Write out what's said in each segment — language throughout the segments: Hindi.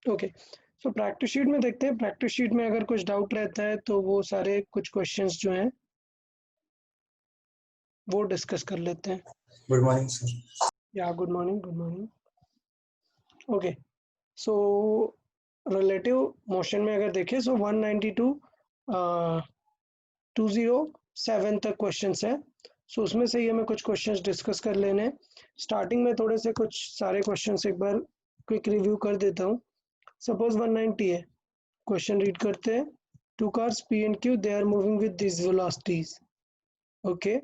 ओके, सो प्रैक्टिस शीट में देखते हैं। प्रैक्टिस शीट में अगर कुछ डाउट रहता है तो वो सारे कुछ क्वेश्चंस जो हैं वो डिस्कस कर लेते हैं। Good morning sir. या good morning, good morning. Okay, so relative motion में अगर देखें सो 192 207 तक क्वेश्चंस है। सो उसमें से ही हमें कुछ क्वेश्चंस डिस्कस कर लेने हैं। स्टार्टिंग में थोड़े से कुछ सारे क्वेश्चंस एक बार क्विक रिव्यू कर देता हूँ। सपोज 190 है, क्वेश्चन रीड करते हैं। Two cars P and Q, they are moving with these velocities, okay,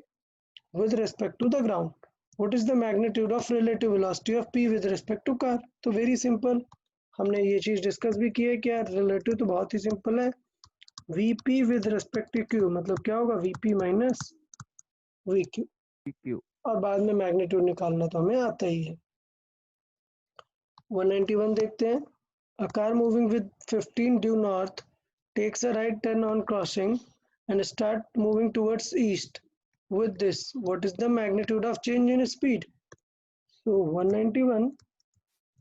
with respect to the ground. What is the magnitude of relative velocity of P with respect to car? तो वेरी सिंपल, हमने ये चीज डिस्कस भी की है कि यार रिलेटिव तो बहुत ही सिंपल है। Vp with respect to Q मतलब क्या होगा, Vp माइनस Vq, और बाद में मैग्नीट्यूड निकालना तो हमें आता ही है। 191 देखते हैं। A car moving with 15 due north takes a right turn on crossing and start moving towards east. With this, what is the magnitude of change in speed? So 191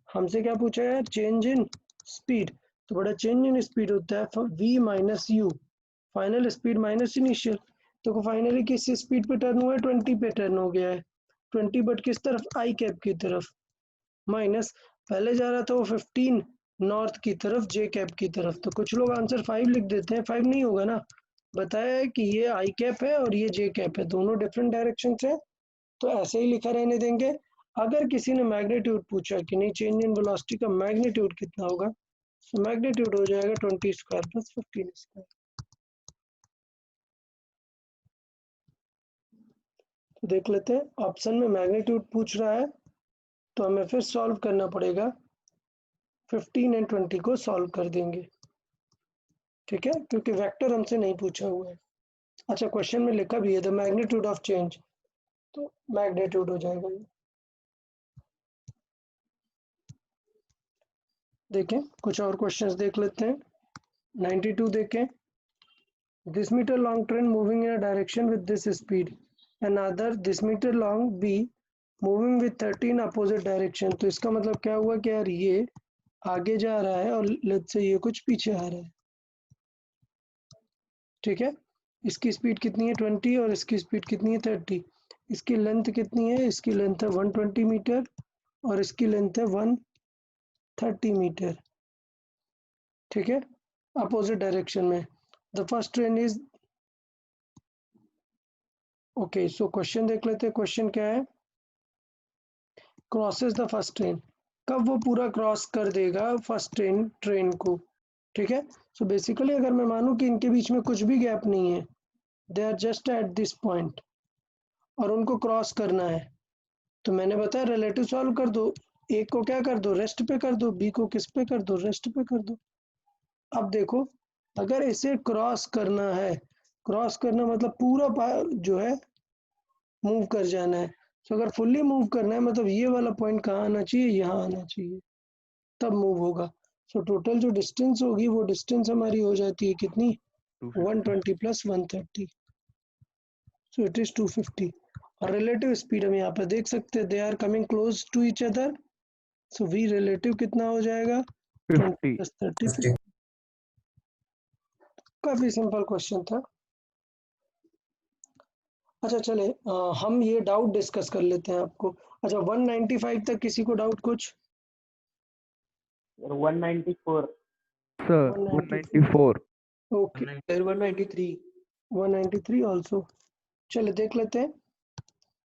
हमसे क्या पूछा है, चेंज इन स्पीड। तो बड़ा चेंज इन स्पीड होता है v minus you, final speed minus initial. तो फाइनली किस स्पीड पे टर्न हुआ है, 20 पे टर्न हो गया है। 20 बट किस तरफ, आई कैप की तरफ, माइनस पहले जा रहा था वो 15 नॉर्थ की तरफ, जे कैप की तरफ। तो कुछ लोग आंसर 5 लिख देते हैं, 5 नहीं होगा ना, बताया है कि ये आई कैप है और ये जे कैप है, दोनों डिफरेंट डायरेक्शन है, तो ऐसे ही लिखा रहने देंगे। अगर किसी ने मैग्नीट्यूड पूछा कि नहीं चेंज इन वेलोसिटी का मैग्नीट्यूड कितना होगा, तो मैग्नीट्यूड हो जाएगा 20 स्क्वायर प्लस 15 स्क्वायर। तो देख लेते हैं, ऑप्शन में मैग्नीट्यूड पूछ रहा है तो हमें फिर सॉल्व करना पड़ेगा। 15 एंड 20 को सॉल्व कर देंगे, ठीक है, क्योंकि वेक्टर हमसे नहीं पूछा हुआ है। अच्छा, क्वेश्चन में लिखा भी है द मैग्नीट्यूड ऑफ चेंज, तो मैग्नीट्यूड हो जाएगा ये। देखें कुछ और क्वेश्चंस देख लेते हैं। 92 देखें। This metre long train moving in a direction with this speed, another this metre long be moving with 13 opposite direction. तो इसका मतलब क्या हुआ कि यार ये आगे जा रहा है और लेट्स से ये कुछ पीछे आ रहा है, ठीक है। इसकी स्पीड कितनी है 20 और इसकी स्पीड कितनी है 30। इसकी लेंथ कितनी है, इसकी लेंथ है 120 मीटर और इसकी लेंथ है 130 मीटर, ठीक है, अपोजिट डायरेक्शन में। The first train is okay. So question देख लेते हैं, क्वेश्चन क्या है, क्रॉसेस द फर्स्ट ट्रेन, कब वो पूरा क्रॉस कर देगा फर्स्ट ट्रेन को, ठीक है। सो बेसिकली अगर मैं मानूं कि इनके बीच में कुछ भी गैप नहीं है, they are just at this point और उनको क्रॉस करना है, तो मैंने बताया रिलेटिव सॉल्व कर दो। एक को क्या कर दो, रेस्ट पे कर दो, बी को किस पे कर दो, रेस्ट पे कर दो। अब देखो, अगर इसे क्रॉस करना है, क्रॉस करना मतलब पूरा जो है मूव कर जाना है। तो अगर फुल्ली मूव करना है मतलब ये वाला पॉइंट कहाँ आना चाहिए, यहाँ आना चाहिए, तब मूव होगा। सो टोटल जो डिस्टेंस होगी वो डिस्टेंस हमारी हो जाती है कितनी, 120 प्लस 130, सो इट इज 250। और रिलेटिव स्पीड हम यहाँ पर देख सकते हैं, they are coming close to each other, so we relative कितना हो जाएगा, 20 प्लस 30। काफी सिंपल क्वेश्चन था। अच्छा चले, हम ये डाउट डिस्कस कर लेते हैं आपको। अच्छा 195 तक किसी को डाउट कुछ, 194 Sir, 193 194. Okay, 193 193 also. चले देख लेते हैं,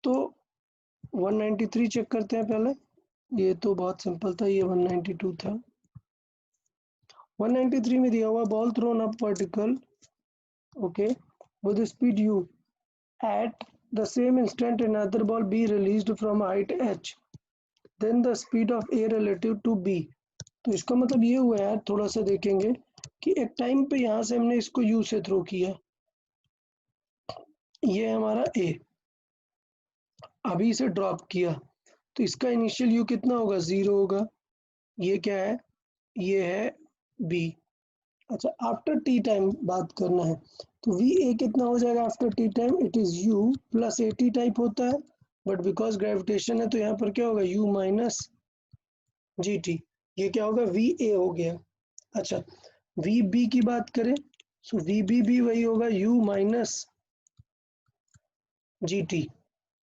तो 193 चेक करते हैं पहले। ये तो बहुत सिंपल था, ये 192 था। 193 में दिया हुआ ball throne up vertical, okay, with speed u at the same instant another ball b released from height h, then the speed of a relative to b। तो इसका मतलब ये हुआ यार, थोड़ा सा देखेंगे कि एक टाइम पे यहाँ से हमने इसको u से थ्रो किया, ये हमारा a, अभी इसे ड्रॉप किया, तो इसका इनिशियल u कितना होगा, 0 होगा। ये क्या है, ये है b। अच्छा आफ्टर टी टाइम बात करना है, तो वी ए कितना हो जाएगा after T time, it is u plus A T type होता है, बट बिकॉज ग्रेविटेशन है तो यहाँ पर क्या होगा u माइनस जी टी। ये क्या होगा, वी ए हो गया। अच्छा, वी बी की बात करें, सो वी बी भी वही होगा, you minus G T.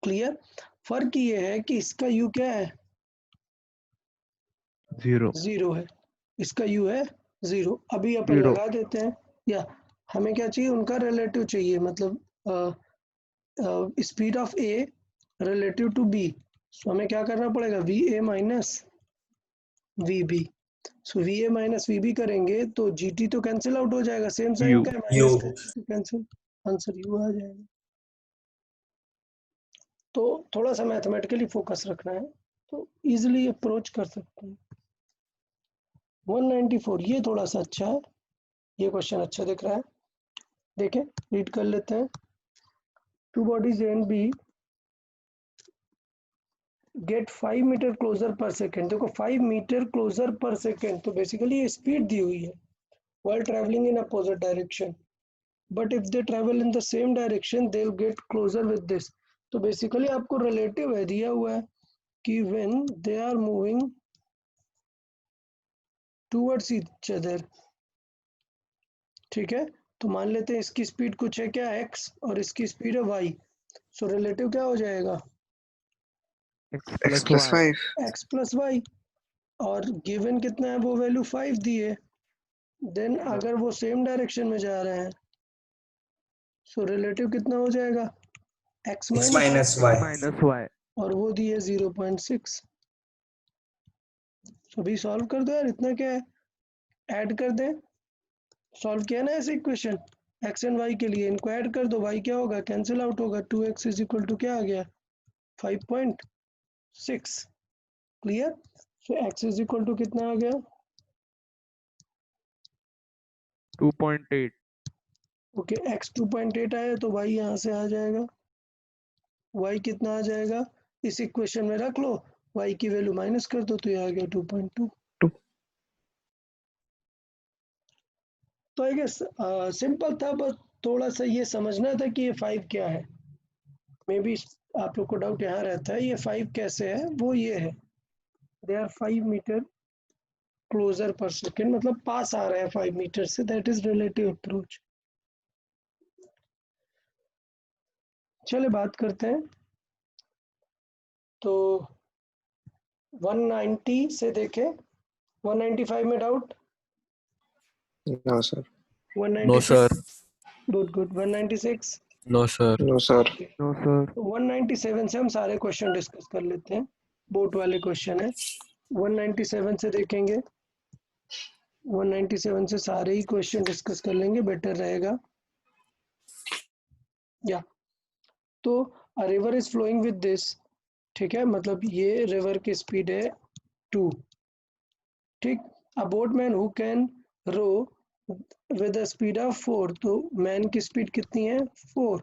Clear. फर्क ये है कि इसका यू क्या है, 0 जीरो है, इसका यू है जीरो। अभी अपन 0 लगा देते हैं, या हमें क्या चाहिए, उनका रिलेटिव चाहिए, मतलब speed of A relative to B. So हमें क्या करना पड़ेगा, V A minus V B. So V A minus V B करेंगे तो जी टी तो कैंसिल आउट हो जाएगा, सेम साइन U का है, यू माइनस का है, तो कैंसिल, आंसर यू आ जाएगा। तो थोड़ा सा मैथमेटिकली फोकस रखना है, तो इजीली अप्रोच कर सकते हैं। 194 ये थोड़ा सा अच्छा है, ये क्वेश्चन अच्छा दिख रहा है। देखें, रीड कर लेते हैं। Two bodies A and B get 5 metre closer per second. देखो 5 मीटर क्लोजर पर सेकेंड, तो बेसिकली ये स्पीड दी हुई है while traveling in opposite direction, but if they travel in the same direction they'll get closer with this। तो बेसिकली आपको रिलेटिव है दिया हुआ है कि when they are moving towards each other, ठीक है, तो मान लेते हैं इसकी स्पीड कुछ है क्या x और इसकी स्पीड है y, सो रिलेटिव क्या हो जाएगा, x x plus plus y 5 x plus y, और गिवन कितना है, वो वैल्यू 5 दी है। देन अगर वो सेम डायरेक्शन में जा रहे हैं, सो रिलेटिव कितना हो जाएगा, x x minus, minus x y minus y और वो दी है 0.6। सो अभी सॉल्व कर दो यार, इतना क्या है, ऐड कर दें, सॉल्व किया ना ऐसे इक्वेशन, एक्स एंड वाई के लिए इनको ऐड कर दो, वाई क्या होगा, कैंसिल आउट होगा, 2x इज इक्वल टू क्या आ गया, 5.6। Clear. So x is equal to कितना आ गया, 2.8 ओके, x 2.8 आया तो y यहाँ से आ जाएगा, y कितना आ जाएगा, इस इक्वेशन में रख लो, y की वैल्यू माइनस कर दो तो ये आ गया 2.2। तो आई गेस सिंपल था, बस थोड़ा सा ये समझना था कि ये 5 क्या है। मे बी आप लोग को डाउट यहाँ रहता है ये 5 कैसे है, वो ये है, they are 5 metre closer per second, मतलब पास आ रहा है 5 मीटर से, दैट इज रिलेटिव अप्रोच। चलिए बात करते हैं, तो 190 से देखें, 195 में doubt, no sir No, 196, sir. Good good, 196, No, sir. no sir no sir 197 से हम सारे क्वेश्चन डिस्कस कर लेते हैं, बोट वाले क्वेश्चन है। 197 से देखेंगे, 197 से सारे ही क्वेश्चन डिस्कस कर लेंगे, बेटर रहेगा। या तो a river is flowing with this, ठीक है, मतलब ये रिवर की स्पीड है 2, ठीक। A boatman who can row with a speed of 4, तो मैन की स्पीड कितनी है, 4,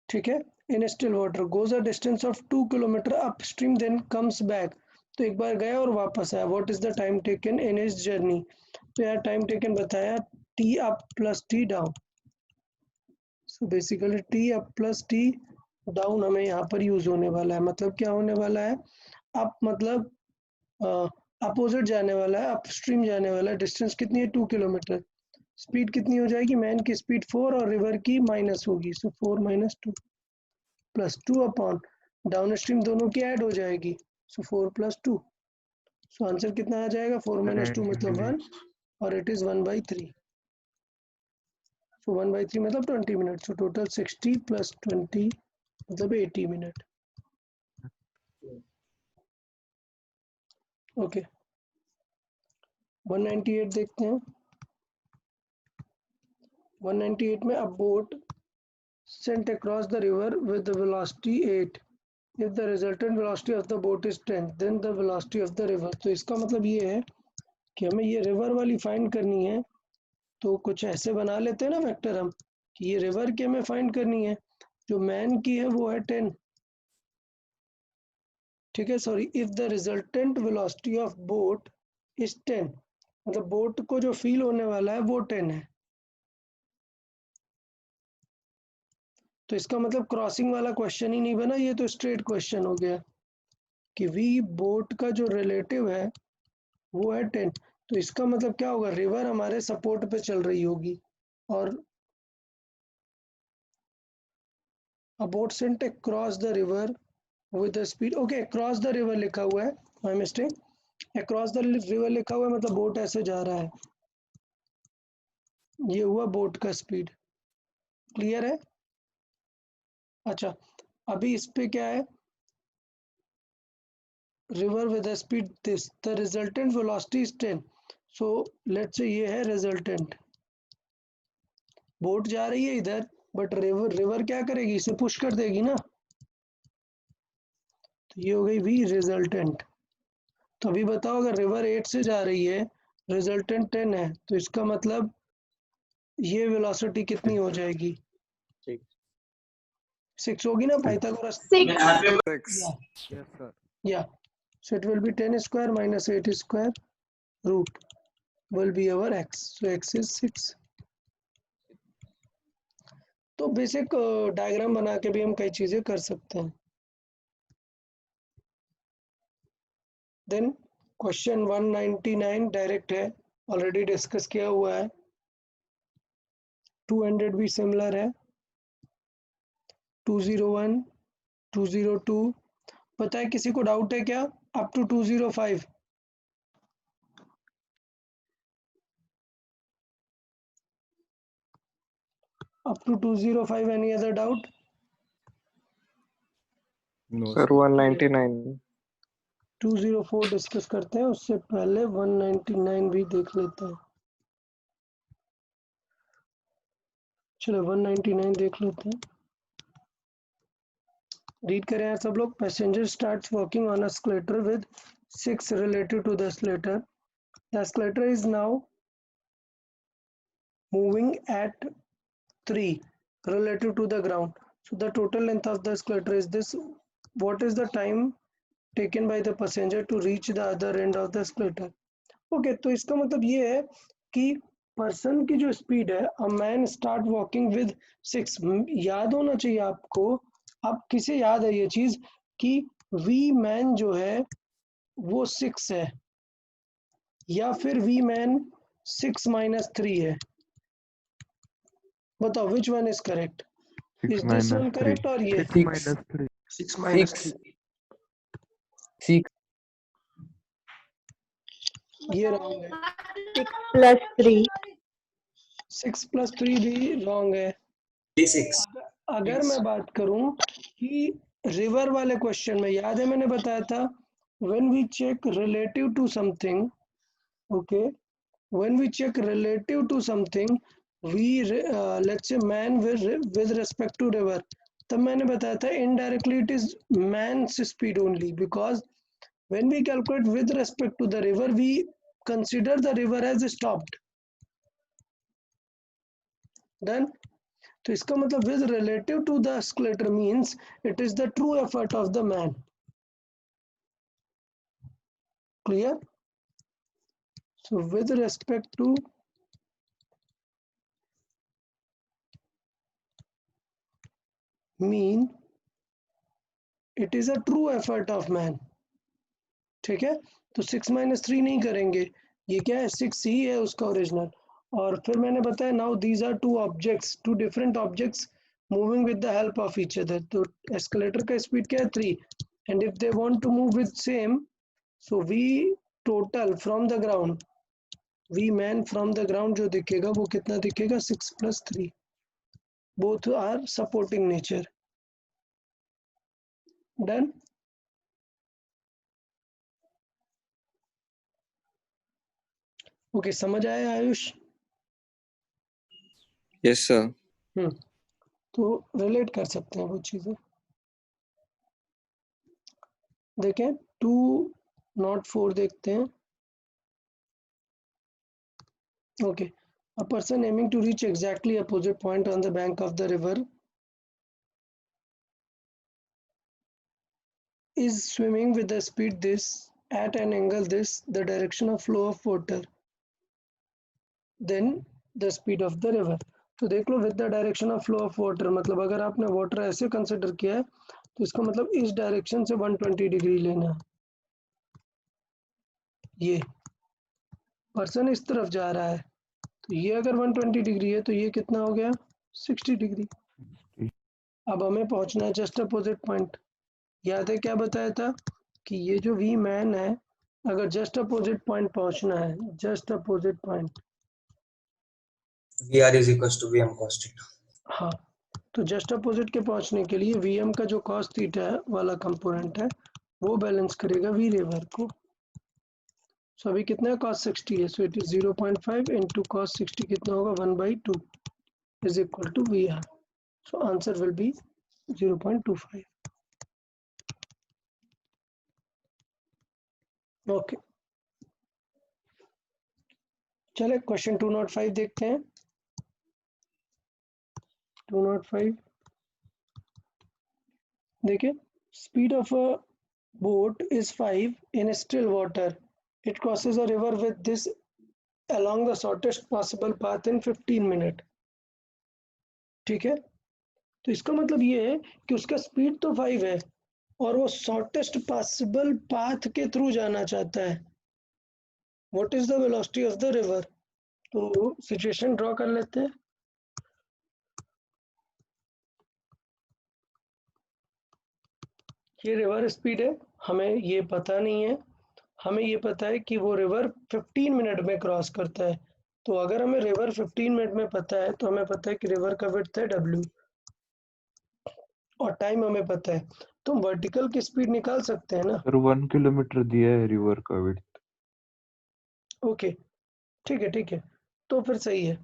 ठीक है। In still water goes a distance of 2 kilometre upstream then comes back, तो एक बार गया और वापस आया, what is the time taken in his journey. तो यार टाइम टेकन बताया, t up plus t down, so basically t up plus t down हमें यहाँ पर यूज होने वाला है। मतलब क्या होने वाला है, अप मतलब अपोजिट जाने वाला है, अप स्ट्रीम जाने वाला है, डिस्टेंस कितनी है 2 किलोमीटर, स्पीड कितनी हो जाएगी, मैन की स्पीड 4 और रिवर की माइनस होगी, सो 4 minus 2 plus 2 upon down stream दोनों की ऐड हो जाएगी, सो 4 प्लस 2, सो आंसर कितना आ जाएगा, 4 माइनस 2 मतलब 1, और इट इज 1/3। सो 1/3 मतलब 20 मिनट, सो टोटल 60 प्लस 20 मतलब 80 मिनट। ओके 198 देखते हैं। 198 में, अ boat sent across the river with the velocity 8, if the resultant velocity of the boat is 10 then the velocity of the river। तो इसका मतलब ये है कि हमें ये रिवर वाली फाइंड करनी है, तो कुछ ऐसे बना लेते हैं ना वेक्टर हम, कि ये रिवर की हमें फाइंड करनी है, जो मैन की है वो है 10, ठीक है, sorry, if the resultant velocity of boat is 10, मतलब बोट को जो फील होने वाला है वो 10 है, तो इसका मतलब क्रॉसिंग वाला क्वेश्चन ही नहीं बना, ये तो स्ट्रेट क्वेश्चन हो गया। कि v बोट का जो रिलेटिव है वो है 10, तो इसका मतलब क्या होगा, रिवर हमारे सपोर्ट पे चल रही होगी और a boat sent across the river with a speed, okay across the river लिखा हुआ है, my mistake, across the river लिखा हुआ है मतलब बोट ऐसे जा रहा है, ये हुआ बोट का स्पीड। क्लियर है? अच्छा, अभी इस पे क्या है, river with a speed this, the resultant velocity is 10, so let's say ये है resultant, बोट जा रही है इधर बट रिवर क्या करेगी, इसे पुश कर देगी ना, तो ये हो गई भी रिजल्टेंट। तो अभी बताओ अगर रिवर 8 से जा रही है, रिजल्टेंट 10 है, तो इसका मतलब ये वेलोसिटी कितनी हो जाएगी, 6 होगी ना, पाइथागोरस 6. या Yes, sir. या so it will be 10 square minus 8 square root will be our x, so x is 6। तो बेसिक डायग्राम बना के भी हम कई चीजें कर सकते हैं। देन क्वेश्चन 199 डायरेक्ट है, ऑलरेडी डिस्कस किया हुआ है। 200 भी सिमिलर है, 201, 202, पता है किसी को डाउट है क्या, up to 205, up to 205, any other doubt? No, Sir, 199. 204 discuss करते हैं, उससे पहले 199 भी देख लेते हैं। चलो 199 देख लेते हैं, रीड करें यार सब लोग। Passenger starts walking on a escalator with 6 relative to the escalator, the escalator is now moving at 3 relative to the ground, so the total length of the escalator is this, what is the time taken by the passenger to reach the other end of the escalator? Okay, तो इसका मतलब ये है कि पर्सन की जो स्पीड है, a man start walking with 6, याद होना चाहिए आपको, अब किसे याद है ये चीज कि वी मैन जो है वो 6 है या फिर वी मैन 6 minus 3 है, बताओ which one is correct, 6 is this one minus 3. Correct और ये 6 minus 3. 6 minus 6. ये रॉन्ग है, 6 plus 3. 6 plus 3 भी रॉन्ग है। अगर मैं बात करूं कि रिवर वाले क्वेश्चन में याद है मैंने बताया था, when we check relative to something, okay, when we check relative to something, we let's say man with respect to river, तब मैंने बताया था indirectly it is man's speed only, because when we calculate with respect to the river we consider the river as stopped. Done, तो इसका मतलब with relative to the escalator means it is the true effort of the man. Clear? So with respect to mean it is a true effort of man. ठीक है, तो 6 minus 3 नहीं करेंगे, ये क्या है 6 ही है उसका ओरिजिनल। और फिर मैंने बताया now these are two objects, two different objects moving with the help of each other, तो एस्केलेटर का स्पीड क्या है 3, and if they want to move with same, so we total from the ground, we man from the ground जो दिखेगा वो कितना दिखेगा 6 plus 3, both are supporting nature. Done, okay, समझ आया आयुष? Yes, sir. तो रिलेट कर सकते हैं वो चीजें। देखें 204 देखते हैं। Okay, a person aiming to reach exactly opposite point on the bank of the river is swimming with the speed this at an angle this, the direction of flow of water, then the speed of the river। तो देख लो with the direction of flow of water, मतलब अगर आपने वाटर ऐसे कंसिडर किया है तो इसका मतलब इस डायरेक्शन से 120 डिग्री लेना है। ये पर्सन इस तरफ जा रहा है, तो ये अगर 120 डिग्री है तो ये कितना हो गया 60 डिग्री। अब हमें पहुंचना है जस्ट अपोजिट पॉइंट। याद है क्या बताया था कि ये जो वी मैन है, अगर जस्ट अपोजिट पॉइंट पहुंचना है, just opposite point, VR is equals to VM cos theta. हाँ, तो जस्ट अपोजिट के पहुंचने के लिए वी एम का जो कॉस थीटा वाला कंपोनेंट है वो बैलेंस करेगा वी रिवर को। सो अभी कितना है cos 60 है, so it is 0.5 into cos 60 कितना होगा 1/2 is equal to we are. So answer will be 0.25। Okay, चले क्वेश्चन 205 देखते हैं। 205 देखिए, speed of a boat is 5 in still water. It crosses a river with this along the shortest possible path in 15 minutes. ठीक है, तो इसका मतलब ये है कि उसका स्पीड तो 5 है और वो शॉर्टेस्ट पॉसिबल पाथ के थ्रू जाना चाहता है। What is the velocity of the river? तो सिचुएशन ड्रॉ कर लेते हैं। ये रिवर स्पीड है, हमें ये पता नहीं है, हमें ये पता है कि वो रिवर 15 मिनट में क्रॉस करता है। तो अगर हमें रिवर 15 मिनट में पता है तो हमें पता है कि रिवर का विड्थ है W और टाइम हमें पता है, तो हम वर्टिकल की स्पीड निकाल सकते हैं ना। सर 1 किलोमीटर दिया है रिवर का विड्थ। ओके, ठीक है ठीक है, तो फिर सही है।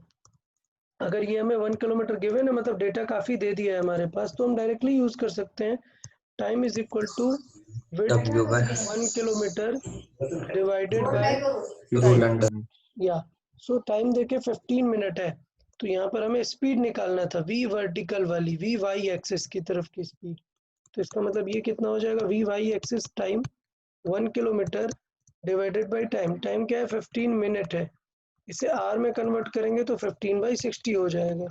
अगर ये हमें 1 किलोमीटर गिवन है, मतलब डेटा काफ़ी दे दिया है हमारे पास, तो हम डायरेक्टली यूज़ कर सकते हैं time is equal to width W by 1 kilometre divided by 15 time. minutes। या सो टाइम देके 15 मिनट है, तो यहाँ पर हमें स्पीड निकालना था वी वर्टिकल वाली, वी वाई एक्सिस की तरफ की स्पीड। तो इसका मतलब ये कितना हो जाएगा v y axis time 1 kilometre divided by time. Time क्या है 15 मिनट है, इसे आर में कन्वर्ट करेंगे तो 15/60 हो जाएगा।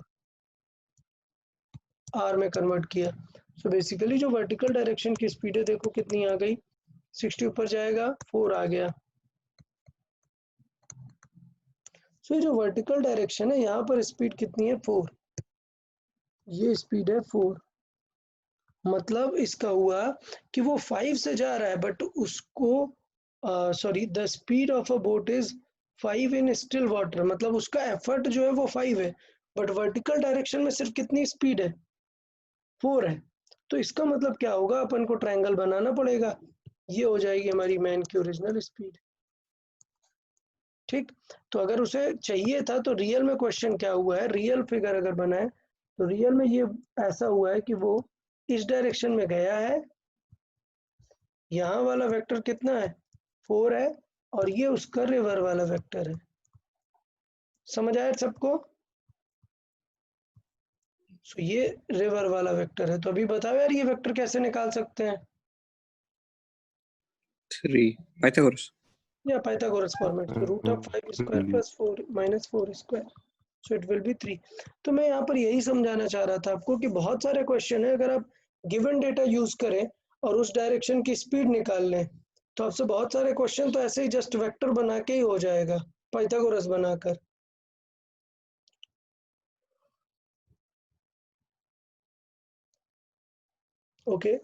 आर में कन्वर्ट किया, सो बेसिकली जो वर्टिकल डायरेक्शन की स्पीड है देखो कितनी आ गई, 60 ऊपर जाएगा 4 आ गया। सो जो वर्टिकल डायरेक्शन है यहाँ पर स्पीड कितनी है 4, ये स्पीड है 4। मतलब इसका हुआ कि वो 5 से जा रहा है बट उसको sorry the speed of a boat is 5 in still water, मतलब उसका एफर्ट जो है वो 5 है बट वर्टिकल डायरेक्शन में सिर्फ कितनी स्पीड है 4 है। तो इसका मतलब क्या होगा, अपन को ट्रायंगल बनाना पड़ेगा, ये हो जाएगी हमारी मैन की ओरिजिनल स्पीड। ठीक, तो अगर उसे चाहिए था तो रियल में क्वेश्चन क्या हुआ है, रियल फिगर अगर बनाए तो रियल में ये ऐसा हुआ है कि वो इस डायरेक्शन में गया है, यहाँ वाला वेक्टर कितना है 4 है और ये उसका रिवर वाला वेक्टर है। समझ आया सबको? सो ये रिवर वाला वेक्टर है, तो अभी बताओ यार ये वेक्टर कैसे निकाल सकते हैं? 3 Pythagoras. या Pythagoras format, so root of 5 square plus 4 minus 4 square, so it will be 3। तो मैं यहाँ पर यही समझाना चाह रहा था आपको कि बहुत सारे क्वेश्चन है, अगर आप गिवन डेटा यूज करें और उस डायरेक्शन की स्पीड निकाल लें तो आपसे बहुत सारे क्वेश्चन तो ऐसे ही जस्ट वेक्टर बना के ही हो जाएगा, पाइथागोरस बनाकर। ओके,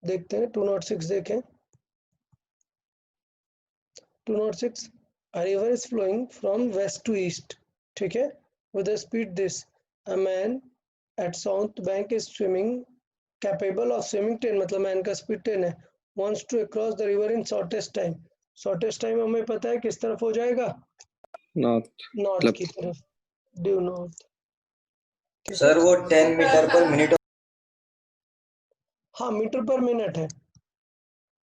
देखते हैं 206 देखें। 206, a river is flowing from west to east, ठीक है, with a speed this, a man at south bank is swimming capable of swimming 10, मतलब मैन का स्पीड 10 है, wants to cross the river in shortest time। shortest time हमें पता है किस तरफ हो जाएगा, North. North Club. की तरफ, ड्यू नॉर्थ। सर वो 10 मीटर पर मिनट। हाँ मीटर पर मिनट है,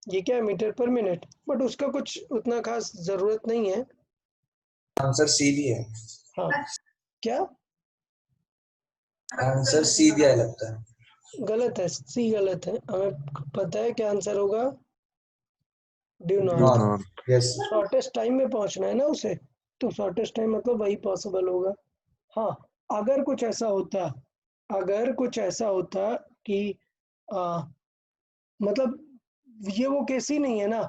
ये क्या है मीटर पर मिनट, बट उसका कुछ उतना खास जरूरत नहीं है। आंसर सी भी है। हाँ क्या आंसर सी दिया लगता है। गलत है, सी गलत है, हमें पता है क्या आंसर होगा, due Due north. north। Yes shortest time में पहुंचना है ना उसे, तो शॉर्टेस्ट टाइम मतलब वही पॉसिबल होगा। हाँ, अगर कुछ ऐसा होता, अगर कुछ ऐसा होता कि मतलब ये वो केस ही नहीं है ना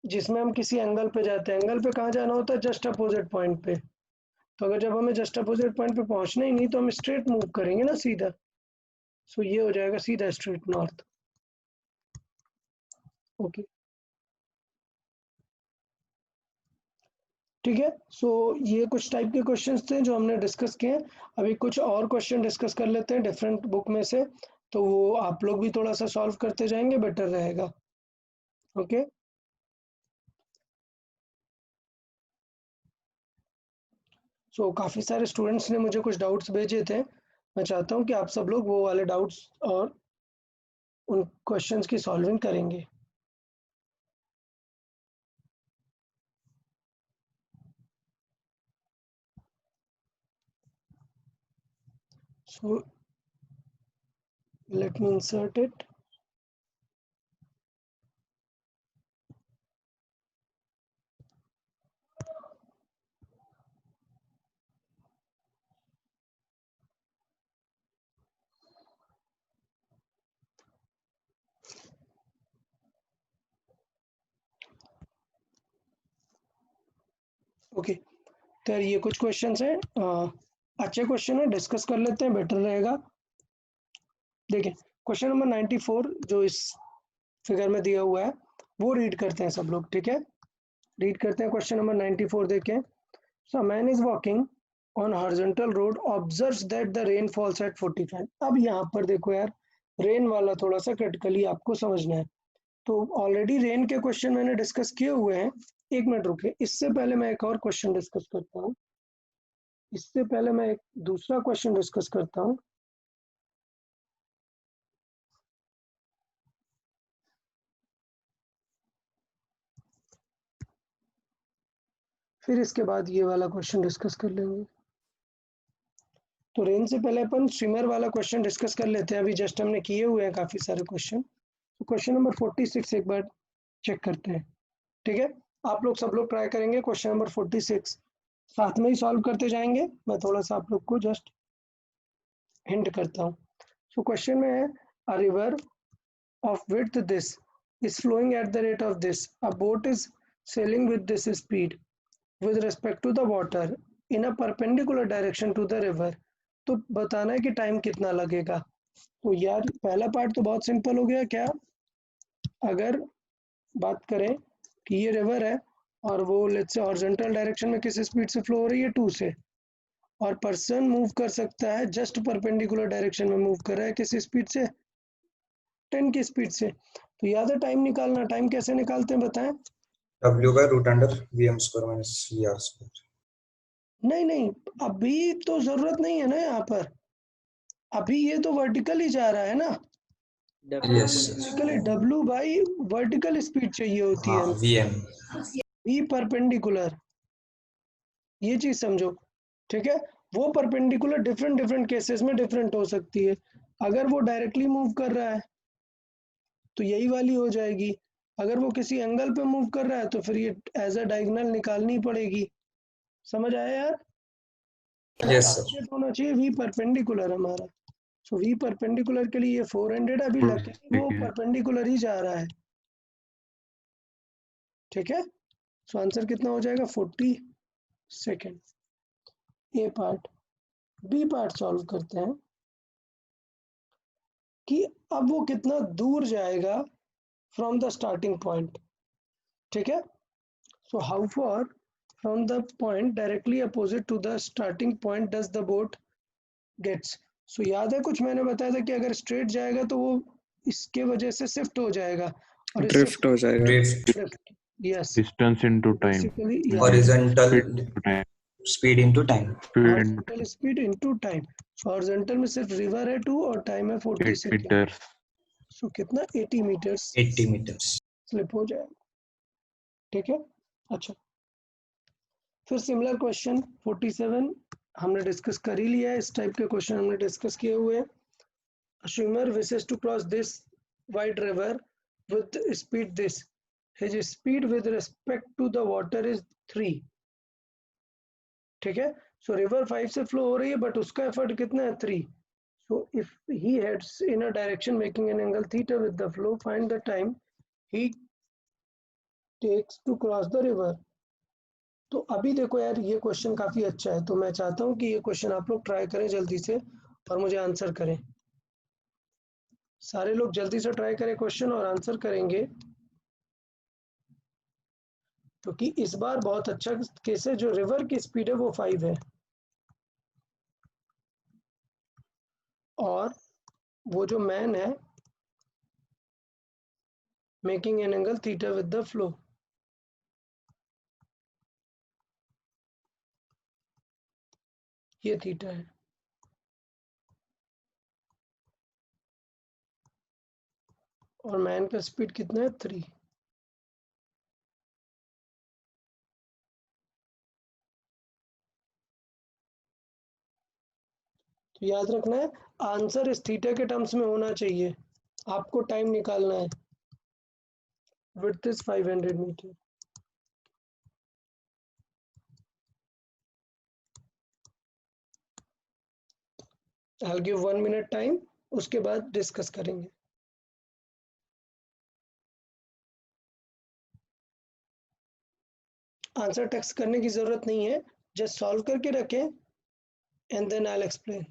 जिसमें हम किसी एंगल पे जाते हैं। एंगल पे कहाँ जाना होता है? जस्ट अपोजिट पॉइंट पे। तो अगर जब हमें जस्ट अपोजिट पॉइंट पे पहुंचना ही नहीं तो हम स्ट्रेट मूव करेंगे ना सीधा। सो ये हो जाएगा सीधा स्ट्रेट नॉर्थ। ओके ठीक है। सो ये कुछ टाइप के क्वेश्चंस थे जो हमने डिस्कस किए। अभी कुछ और क्वेश्चन डिस्कस कर लेते हैं डिफरेंट बुक में से, तो वो आप लोग भी थोड़ा सा सॉल्व करते जाएंगे, बेटर रहेगा। ओके सो काफ़ी सारे स्टूडेंट्स ने मुझे कुछ डाउट्स भेजे थे। मैं चाहता हूँ कि आप सब लोग वो वाले डाउट्स और उन क्वेश्चंस की सॉल्विंग करेंगे। So let me insert it. Okay तो यार ये कुछ क्वेश्चंस हैं, अच्छे क्वेश्चन है, डिस्कस कर लेते हैं, बेटर रहेगा। देखिए क्वेश्चन नंबर 94 जो इस फिगर में दिया हुआ है वो रीड करते हैं सब लोग, ठीक है। रीड करते हैं क्वेश्चन नंबर 94। देखें, so man is walking on horizontal road observes that the rain falls at 45। अब यहाँ पर देखो यार, रेन वाला थोड़ा सा क्रिटिकली आपको समझना है। तो ऑलरेडी रेन के क्वेश्चन मैंने डिस्कस किए हुए हैं। एक मिनट रुके, इससे पहले मैं एक और क्वेश्चन डिस्कस करता हूँ। इससे पहले मैं एक दूसरा क्वेश्चन डिस्कस करता हूँ। फिर इसके बाद ये वाला क्वेश्चन डिस्कस कर लेंगे। तो रेन से पहले अपन स्विमर वाला क्वेश्चन डिस्कस कर लेते हैं। अभी जस्ट हमने किए हुए हैं काफी सारे क्वेश्चन। तो क्वेश्चन नंबर 46 एक बार चेक करते हैं, ठीक है। आप लोग सब लोग ट्राई करेंगे क्वेश्चन नंबर 46 साथ में ही सॉल्व करते जाएंगे। मैं थोड़ा सा आप लोग को जस्ट हिंट करता हूँ। सो क्वेश्चन में है, a river of width this is flowing at the rate of this. A boat is sailing with this speed with respect to the water in a perpendicular direction to the river. तो बताना है कि टाइम कितना लगेगा। तो यार पहला पार्ट तो बहुत सिंपल हो गया। क्या अगर बात करें कि ये रिवर है और वो लेट्स से हॉरिजॉन्टल डायरेक्शन में किस स्पीड से फ्लो हो रही है? 2 से। और पर्सन मूव कर सकता है जस्ट परपेंडिकुलर डायरेक्शन में मूव कर रहा है किस स्पीड से? 10 की स्पीड से। तो याद है टाइम निकालना। टाइम कैसे निकालते हैं बताएं? W/√V_m²-VR²। नहीं नहीं, अभी तो जरूरत नहीं है ना यहाँ पर। अभी ये तो वर्टिकल ही जा रहा है ना। Yes vertically W by vertical speed चाहिए होती हाँ है, VM। V perpendicular. ये चीज समझो, ठीक है। वो परपेंडिकुलर डिफरेंट डिफरेंट केसेस में डिफरेंट हो सकती है। अगर वो डायरेक्टली मूव कर रहा है तो यही वाली हो जाएगी। अगर वो किसी एंगल पे मूव कर रहा है तो फिर ये एज अ डायगोनल निकालनी पड़ेगी। समझ आया यार? Yes sir. टारगेट होना चाहिए वी परपेंडिकुलर हमारा। सो वी परपेंडिकुलर के लिए 400 अभी लगे वो परपेंडिकुलर ही जा रहा है, ठीक है। सो आंसर कितना हो जाएगा? 40 सेकेंड। ए पार्ट। बी पार्ट सॉल्व करते हैं कि अब वो कितना दूर जाएगा फ्रॉम द स्टार्टिंग पॉइंट, ठीक है। So how far from the point directly opposite to the starting point does the boat gets. So याद है कुछ मैंने बताया था कि अगर स्ट्रेट जाएगा तो वो इसके वजह से शिफ्ट हो जाएगा और इससे ड्रिफ्ट हो जाएगा। Drift yes Distance into time. Basically horizontal Speed into time. Speed into time. Speed into horizontal speed into time. Horizontal में सिर्फ रिवर है 2 और टाइम है 40 8 सेकेंड। meters. सो कितना? 80 मीटर्स 80 मीटर्स। स्लिप हो जाएगा, ठीक है। अच्छा फिर सिमिलर क्वेश्चन 47 हमने डिस्कस कर ही लिया है। इस टाइप के क्वेश्चन हमने डिस्कस किए हुए हैं। A swimmer wishes to cross this wide river with speed this. His speed with respect to the water is 3, ठीक है। सो रिवर 5 से फ्लो हो रही है बट उसका एफर्ट कितना है? 3। So if he heads in a direction making an angle theta with the flow, find the time he takes to cross the river. तो अभी देखो यार, ये क्वेश्चन काफी अच्छा है, तो मैं चाहता हूँ कि ये क्वेश्चन आप लोग ट्राई करें जल्दी से और मुझे आंसर करें। सारे लोग जल्दी से ट्राई करें क्वेश्चन और आंसर करेंगे, क्योंकि इस बार बहुत अच्छा केस है। जो रिवर की स्पीड है वो 5 है और वो जो मैन है making an angle theta with the flow, ये थीटा है। और मैन का स्पीड कितना है? 3। तो याद रखना है, आंसर इस थीटा के टर्म्स में होना चाहिए। आपको टाइम निकालना है। Width is 500 metre. I'll give 1 minute time, उसके बाद डिस्कस करेंगे। आंसर टेक्स्ट करने की जरूरत नहीं है, जस्ट सॉल्व करके रखें and then I will explain.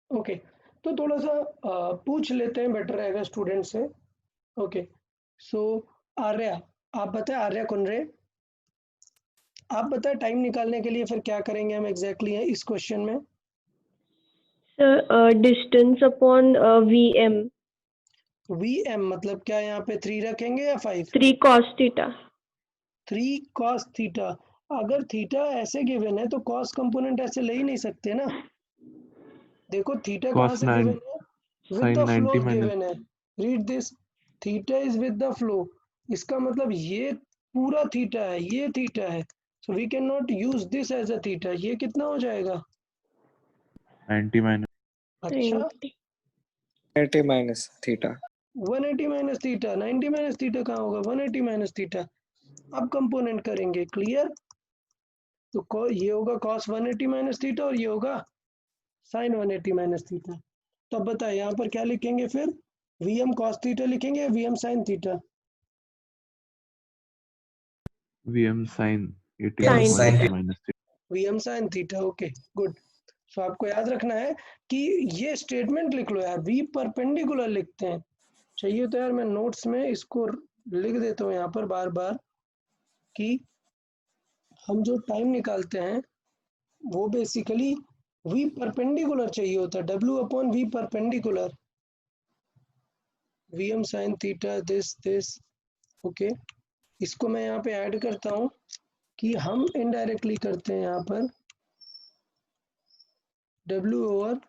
Okay, तो थोड़ा सा पूछ लेते हैं, बेटर रहेगा स्टूडेंट से। ओके, सो आर्या, आप बताएं, आर्या कुनरे, आप बताएं टाइम निकालने के लिए फिर क्या करेंगे हम एग्जैक्टली है इस क्वेश्चन में। Sir distance upon VM, VM मतलब क्या, यहाँ पे 3 रखेंगे या 5? 3 cos थीटा। 3 cos theta. अगर थीटा ऐसे गिवन है तो cos कंपोनेंट ऐसे ले ही नहीं सकते ना। देखो थीटा कहाँ cos से 9 गिवन है? With sin the flow 90 minus given है। Read this, theta is with the flow. इसका मतलब ये पूरा थीटा है, ये थीटा है, so we can not use this as a theta. ये कितना हो जाएगा? 90 minus अच्छा, 80 minus theta. 180 minus theta. 90 minus theta कहाँ होगा? 180 माइनस थीटा। अब कंपोनेंट करेंगे, क्लियर? तो ये होगा cos 180 माइनस थीटा और ये होगा sin 180 माइनस थीटा। तो अब बताए यहाँ पर क्या लिखेंगे फिर? Vm cos थीटा लिखेंगे या Vm sin theta? VM sin 80 VM Sin sin -180 minus theta. Vm sin theta. Okay, good. So आपको याद रखना है कि ये स्टेटमेंट लिख लो यार, V परपेंडिकुलर लिखते हैं। चाहिए तो यार मैं नोट्स में इसको लिख देता हूँ यहाँ पर बार बार, कि हम जो टाइम निकालते हैं वो बेसिकली V परपेंडिकुलर चाहिए होता है, W upon V perpendicular. Vm sin theta this. Okay, इसको मैं यहाँ पे ऐड करता हूँ कि हम इनडायरेक्टली करते हैं यहाँ पर W ओवर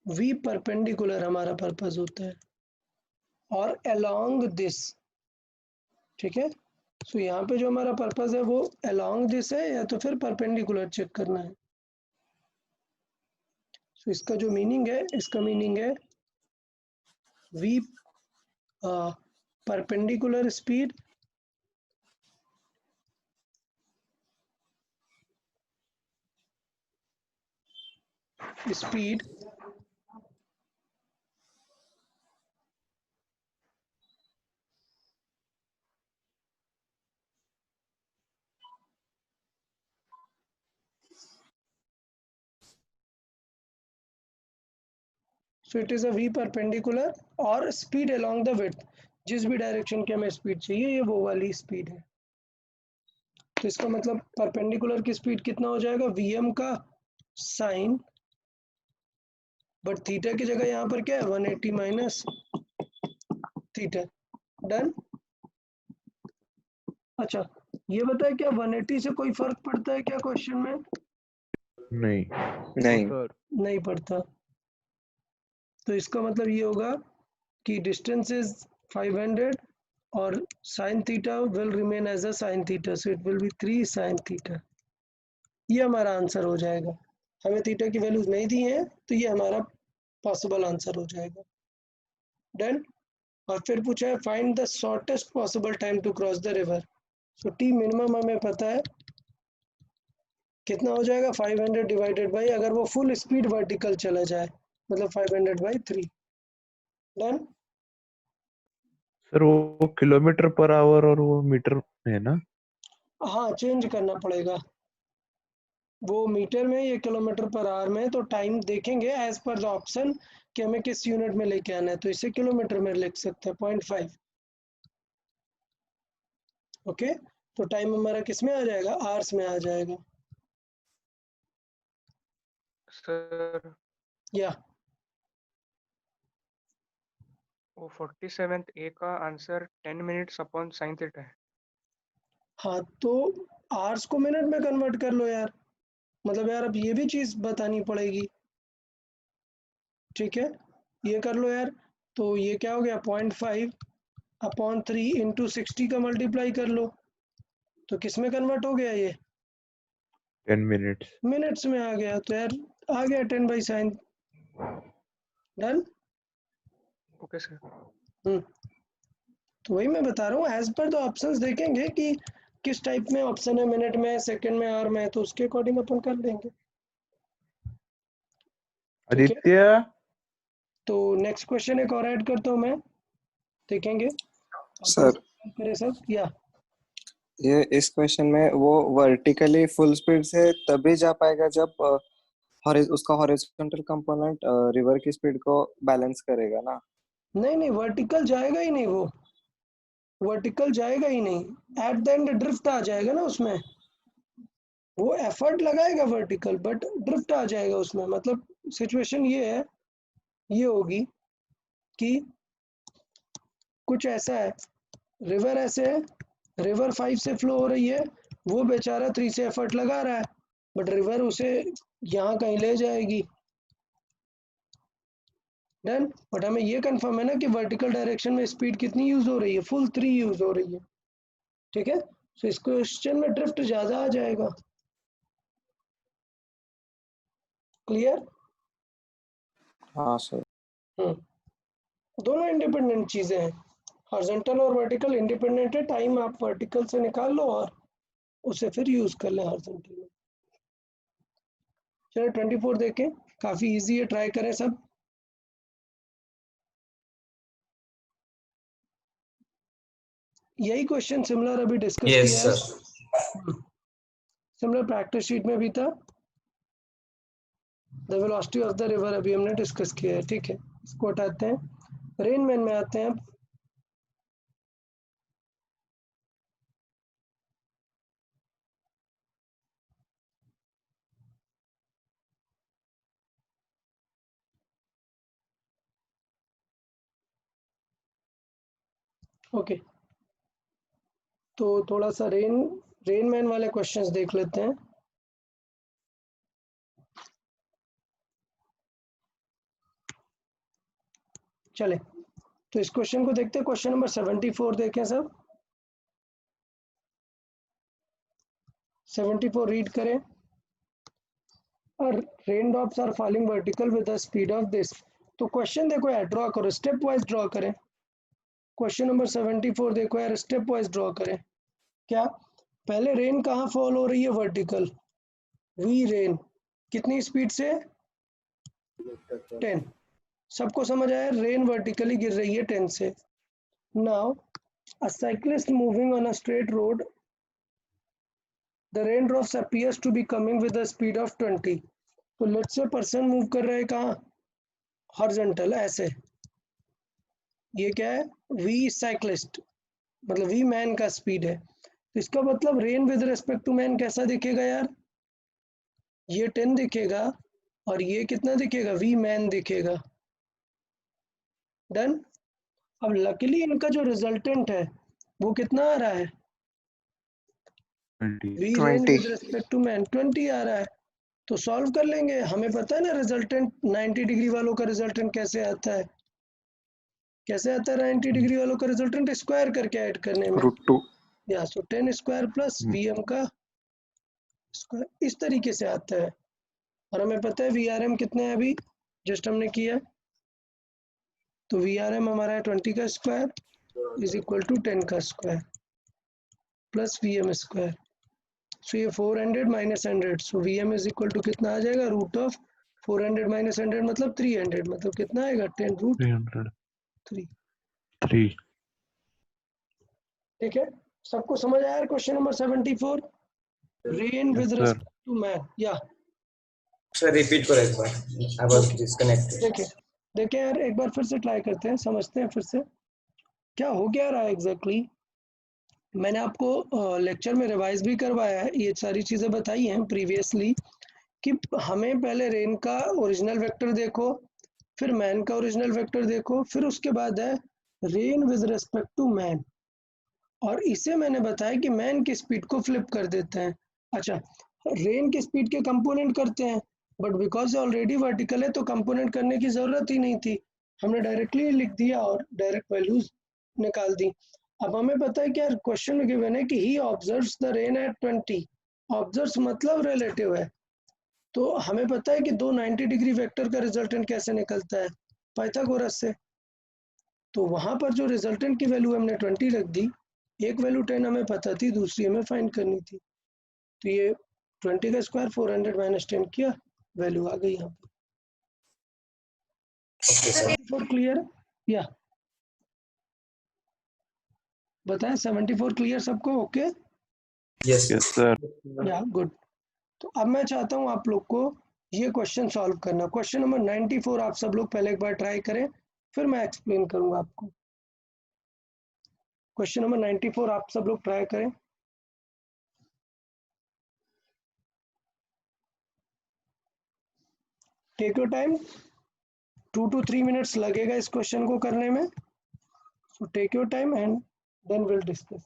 V परपेंडिकुलर हमारा पर्पस होता है, और अलोंग दिस। ठीक है, सो यहाँ पे जो हमारा पर्पस है वो अलोंग दिस है या तो फिर परपेंडिकुलर चेक करना है। सो इसका जो मीनिंग है, इसका मीनिंग है V perpendicular speed speed so it is a V perpendicular और स्पीड अलोंग द विड्थ। जिस भी डायरेक्शन की हमें स्पीड चाहिए, ये वो वाली स्पीड है। तो इसका मतलब परपेंडिकुलर की स्पीड कितना हो जाएगा? Vm का साइन, बट थीटा की जगह यहाँ पर क्या है? 180 माइनस थीटा। डन। अच्छा, ये बताए क्या 180 से कोई फर्क पड़ता है क्या क्वेश्चन में? नहीं। नहीं। नहीं पड़ता। तो इसका मतलब ये होगा कि डिस्टेंस इज 500 और sine theta will remain as a sine theta, so it will be 3 sine theta. ये हमारा आंसर हो जाएगा। हमें थीटा की वैल्यूज नहीं दी हैं तो ये हमारा पॉसिबल आंसर हो जाएगा। डन। और फिर पूछा है find the shortest possible time to cross the river. So t minimum हमें पता है कितना हो जाएगा, 500 डिवाइडेड बाई, अगर वो फुल स्पीड वर्टिकल चला जाए मतलब 500 बाई 3। डन। सर वो किलोमीटर पर आवर और वो मीटर में है ना? हाँ चेंज करना पड़ेगा, वो मीटर में या किलोमीटर पर आवर में, तो टाइम देखेंगे एज पर द ऑप्शन कि हमें किस यूनिट में लेके आना है, तो इसे किलोमीटर में लिख सकते हैं 0.5। ओके, तो टाइम हमारा किस में आ जाएगा, आवर्स में आ जाएगा। सर या वो 47th ए का answer 10 minutes upon sine theta है। हाँ, तो आवर्स को मिनट में कन्वर्ट कर लो यार, मतलब यार अब ये भी चीज़ बतानी पड़ेगी। ठीक है, ये कर लो यार। तो ये क्या हो गया, 0.5 अपॉन 3 इंटू 60 का मल्टीप्लाई कर लो, तो किस में कन्वर्ट हो गया ये, 10 मिनट्स। मिनट्स में आ गया। तो यार आ गया 10 by sine. Done. Okay sir. तो वही मैं बता रहा हूँ, एज पर द ऑप्शंस देखेंगे कि किस टाइप में ऑप्शन है, मिनट में, सेकंड में, आवर में, तो उसके अकॉर्डिंग अपन कर लेंगे। ठीक है, आदित्य, तो नेक्स्ट क्वेश्चन एक और ऐड करता हूँ मैं, देखेंगे सर करें सब। या ये इस क्वेश्चन में वो वर्टिकली फुल स्पीड से तभी जा पाएगा जब उसका हॉरिजॉन्टल कंपोनेंट रिवर की स्पीड को बैलेंस करेगा ना। नहीं नहीं, वर्टिकल जाएगा ही नहीं, वो वर्टिकल जाएगा ही नहीं, एट द एंड ड्रिफ्ट आ जाएगा ना उसमें, वो एफर्ट लगाएगा वर्टिकल बट ड्रिफ्ट आ जाएगा उसमें। मतलब सिचुएशन ये है, ये होगी कि कुछ ऐसा है, रिवर ऐसे है, रिवर 5 से फ्लो हो रही है, वो बेचारा 3 से एफर्ट लगा रहा है, बट रिवर उसे यहाँ कहीं ले जाएगी। डन। बट हमें ये कंफर्म है ना कि वर्टिकल डायरेक्शन में स्पीड कितनी यूज हो रही है, फुल 3 यूज हो रही है। ठीक है, तो इस क्वेश्चन में ड्रिफ्ट ज्यादा आ जाएगा। क्लियर? हाँ सर। दोनों इंडिपेंडेंट चीजें हैं, हॉरिजॉन्टल और वर्टिकल इंडिपेंडेंट है, टाइम आप वर्टिकल से निकाल लो और उसे फिर यूज कर लें हॉरिजॉन्टल में। चलो 24 देखें, काफी इजी है, ट्राई करें सब। यही क्वेश्चन सिमिलर अभी डिस्कस Yes, किया है, sir. सिमिलर प्रैक्टिस शीट में भी था। The velocity of the river अभी हमने डिस्कस किया है। ठीक है, इसको हटाते हैं, रेनमैन में आते हैं। ओके, तो थोड़ा सा रेनमैन वाले क्वेश्चंस देख लेते हैं। चले, तो इस क्वेश्चन को देखते हैं, क्वेश्चन नंबर 74 देखें सब। 74 रीड करें। और raindrops are falling vertical with the speed of this. तो क्वेश्चन देखो यार, ड्रॉ करो, स्टेप वाइज ड्रॉ करें। क्वेश्चन नंबर 74 देखो यार, स्टेप वाइज ड्रॉ करें। क्या, पहले रेन कहाँ फॉल हो रही है, वर्टिकल, वी रेन, कितनी स्पीड से, 10। सबको समझ आया, रेन वर्टिकली गिर रही है 10 से। Now a cyclist moving on a straight road, the raindrops appears to be coming with the speed of 20। तो लेट्स से पर्सन मूव कर रहे हैं कहाँ, हॉरिजॉन्टल ऐसे, ये क्या है, वी साइक्लिस्ट, मतलब वी मैन का स्पीड है। तो इसका मतलब rain with respect to man कैसा दिखेगा यार, ये 10 दिखेगा और ये कितना दिखेगा, वी मैन दिखेगा। डन। अब लकीली इनका जो रिजल्टेंट है वो कितना आ रहा है, 20 v rain 20 with respect to man 20 आ रहा है, तो सॉल्व कर लेंगे। हमें पता है ना रिजल्टेंट 90 डिग्री वालों का रिजल्टेंट कैसे आता है, कैसे आता है 90 डिग्री वालों का रिजल्टेंट, स्क्वायर करके ऐड करने में। √2 या सो 10 स्क्वायर प्लस वी एम का स्क्वायर, इस तरीके से आता है। और हमें पता है वी आर एम कितने हैं अभी, जस्ट हमने किया, तो वी आर एम हमारा है 20 का स्क्वायर इज इक्वल टू 10 का square plus V M square. So ये 400 minus 100, so V M is equal to कितना आ जाएगा, रूट ऑफ 400 माइनस 100 मतलब 300, मतलब कितना आएगा 10√3। 303 ठीक है, सबको समझ आया question number 74, rain yes with sir respect to man. या सर रिपीट करो एक बार, आई वाज ओके, डिस्कनेक्टेड। देखिए देखिए यार, एक बार फिर से ट्राई करते हैं, समझते हैं फिर से क्या हो क्या रहा है एग्जैक्टली। मैंने आपको लेक्चर में रिवाइज भी करवाया है, ये सारी चीज़ें बताई हैं प्रीवियसली कि हमें पहले रेन का ओरिजिनल वेक्टर देखो, फिर मैन का ओरिजिनल वेक्टर देखो, फिर उसके बाद है rain with respect to man, और इसे मैंने बताया कि मैन की स्पीड को फ्लिप कर देते हैं। अच्छा, रेन की स्पीड के कंपोनेंट करते हैं, बट बिकॉज ऑलरेडी वर्टिकल है तो कंपोनेंट करने की ज़रूरत ही नहीं थी, हमने डायरेक्टली लिख दिया और डायरेक्ट वैल्यूज निकाल दी। अब हमें पता है कि यार क्वेश्चन में गिवन है कि he observes the rain at 20, observes मतलब रिलेटिव है, तो हमें पता है कि दो 90 डिग्री वेक्टर का रिजल्टेंट कैसे निकलता है, पाइथागोरस से। तो वहां पर जो रिजल्टेंट की वैल्यू हमने 20 रख दी, एक वैल्यू 10 हमें पता थी, दूसरी हमें फाइंड करनी थी, तो ये 20 का स्क्वायर 400 माइनस 10 किया, वैल्यू आ गई यहाँ पे। Okay sir. 74 क्लियर, या बताएं 74 क्लियर सबको, ओके यस यस सर या गुड। तो अब मैं चाहता हूँ आप लोग को ये क्वेश्चन सॉल्व करना, क्वेश्चन नंबर 94 आप सब लोग पहले एक बार ट्राई करें, फिर मैं एक्सप्लेन करूंगा आपको। क्वेश्चन नंबर 94 आप सब लोग ट्राई करें। Take your time, 2 to 3 minutes लगेगा इस क्वेश्चन को करने में, so take your time and then will discuss.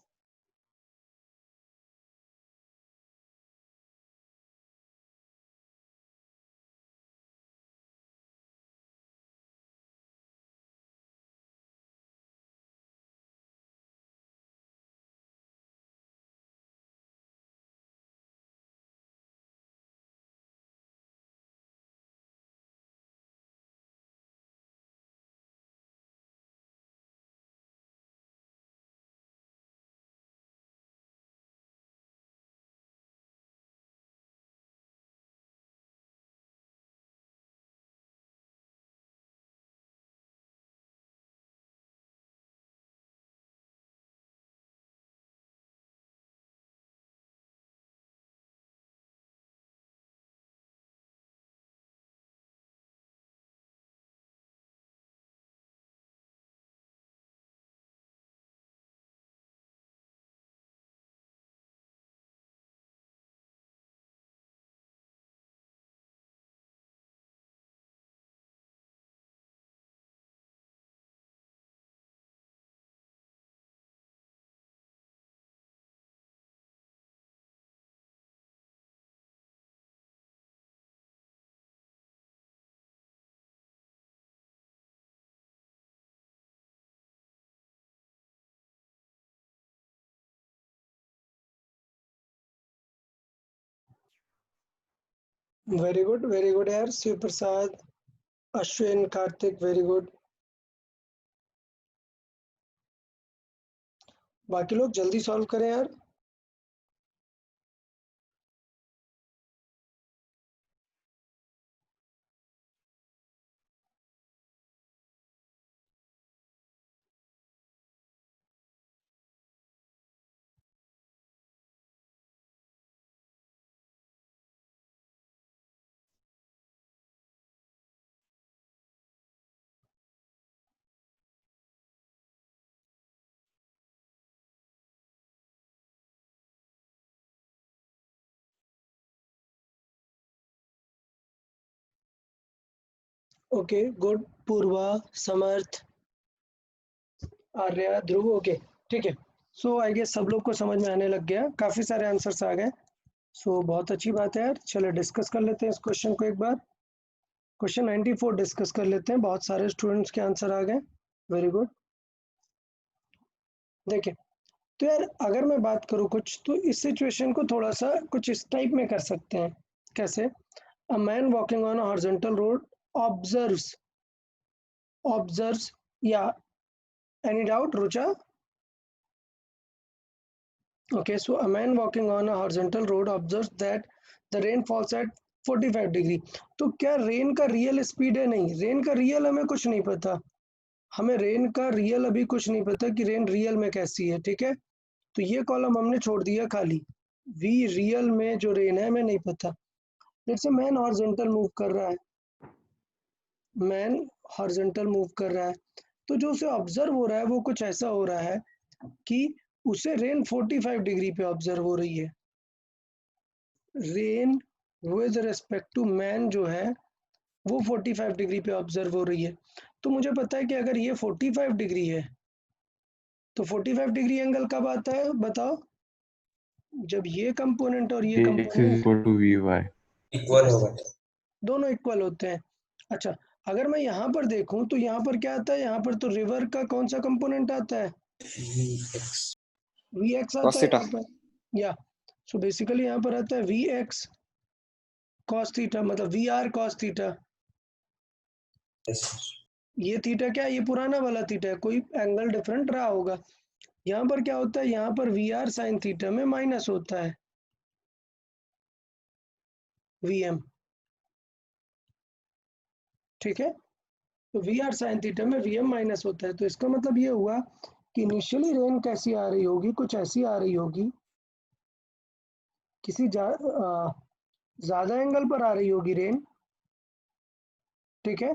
Very good यार, शिव प्रसाद, अश्विन, कार्तिक, वेरी गुड। बाकी लोग जल्दी सॉल्व करें यार। Okay good, Purva, Samarth, Arya, Dhruv, okay ठीक है। सो आई गेस सब लोग को समझ में आने लग गया, काफ़ी सारे आंसर्स आ गए। सो बहुत अच्छी बात है यार। चलो डिस्कस कर लेते हैं इस क्वेश्चन को एक बार। क्वेश्चन 94 डिस्कस कर लेते हैं। बहुत सारे स्टूडेंट्स के आंसर आ गए, वेरी गुड। देखिए तो यार अगर मैं बात करूँ कुछ, तो इस सिचुएशन को थोड़ा सा कुछ इस टाइप में कर सकते हैं। कैसे? A man walking on a horizontal road observes या any doubt Rucha? Okay, so a man walking on a horizontal road observes that the rain falls at 45 degree. तो क्या रेन का रियल स्पीड है? नहीं, रेन का रियल हमें कुछ नहीं पता। हमें रेन का रियल अभी कुछ नहीं पता कि रेन रियल में कैसी है, ठीक है? तो ये कॉलम हमने छोड़ दिया खाली। वी रियल में जो रेन है हमें नहीं पता। जैसे मैन हॉरिजॉन्टल मूव कर रहा है, मैन हॉरिजॉन्टल मूव कर रहा है, तो जो उसे ऑब्जर्व हो रहा है वो कुछ ऐसा हो रहा है कि उसे रेन 45 डिग्री पे ऑब्जर्व हो रही है। Rain with respect to man जो है वो 45 डिग्री पे ऑब्जर्व हो रही है। तो मुझे पता है कि अगर ये 45 डिग्री है तो 45 डिग्री एंगल कब आता है बताओ? जब ये कंपोनेंट और ये Ax is component equal to Vy. Equal होगा तो दोनों इक्वल होते हैं। अच्छा, अगर मैं यहाँ पर देखूं तो यहाँ पर क्या आता है? यहाँ पर तो रिवर का कौन सा कंपोनेंट आता है? Vx वी एक्स आता cos है theta. यहाँ पर। या सो बेसिकली यहाँ पर आता है वी एक्स कॉस थीटा, मतलब वी आर कॉस थीटा। ये थीटा क्या है? ये पुराना वाला थीटा है, कोई एंगल डिफरेंट रहा होगा। यहाँ पर क्या होता है? यहाँ पर वी आर साइन थीटा में माइनस होता है वी एम, ठीक है? तो वी आर साइन थीटा में वी एम माइनस होता है। तो इसका मतलब ये हुआ कि इनिशियली रेन कैसी आ रही होगी? कुछ ऐसी आ रही होगी, किसी ज्यादा एंगल पर आ रही होगी रेन, ठीक है?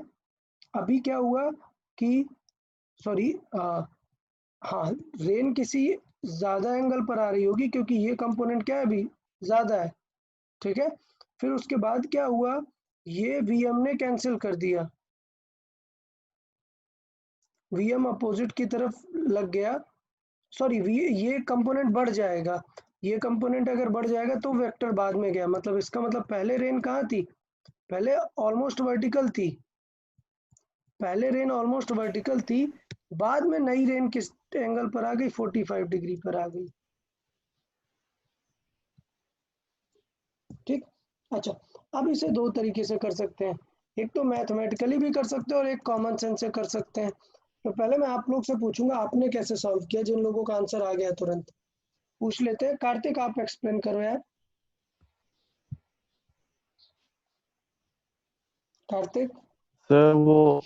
अभी क्या हुआ कि सॉरी हाँ, रेन किसी ज्यादा एंगल पर आ रही होगी क्योंकि ये कंपोनेंट क्या है? अभी ज्यादा है, ठीक है? फिर उसके बाद क्या हुआ? ये वीएम ने कैंसिल कर दिया, वीएम अपोजिट की तरफ लग गया। सॉरी, ये कंपोनेंट बढ़ जाएगा। ये कंपोनेंट अगर बढ़ जाएगा तो वेक्टर बाद में गया, मतलब इसका मतलब पहले रेन कहाँ थी? पहले ऑलमोस्ट वर्टिकल थी, पहले रेन ऑलमोस्ट वर्टिकल थी, बाद में नई रेन किस एंगल पर आ गई? 45 डिग्री पर आ गई, ठीक? अच्छा, अब इसे दो तरीके से कर सकते हैं। एक तो मैथमेटिकली भी कर सकते हैं और एक कॉमन सेंस से कर सकते हैं। तो पहले मैं आप लोग से पूछूंगा आपने कैसे सॉल्व किया। जिन लोगों का आंसर आ गया तुरंत पूछ लेते हैं। कार्तिक आप एक्सप्लेन करो यार। कार्तिक सर वो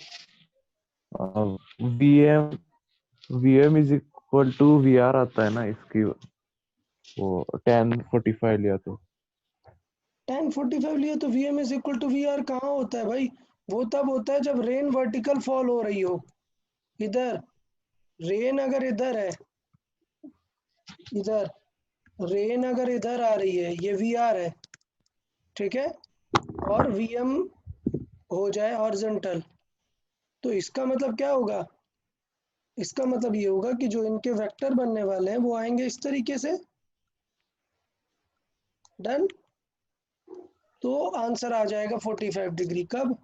Vm Vm is equal to Vr आता है ना, इसकी वो tan 45 लिया तो। tan 45 लिया तो Vm is equal to we R कहाँ होता है भाई? वो तब होता है जब रेन वर्टिकल फॉल हो रही हो। इधर रेन अगर इधर है, इधर रेन अगर इधर आ रही है, ये वी आर है, ठीक है? और Vm हो जाए हॉरिजॉन्टल, तो इसका मतलब क्या होगा? इसका मतलब ये होगा कि जो इनके वेक्टर बनने वाले हैं वो आएंगे इस तरीके से। डन। तो आंसर आ जाएगा 45 डिग्री कब?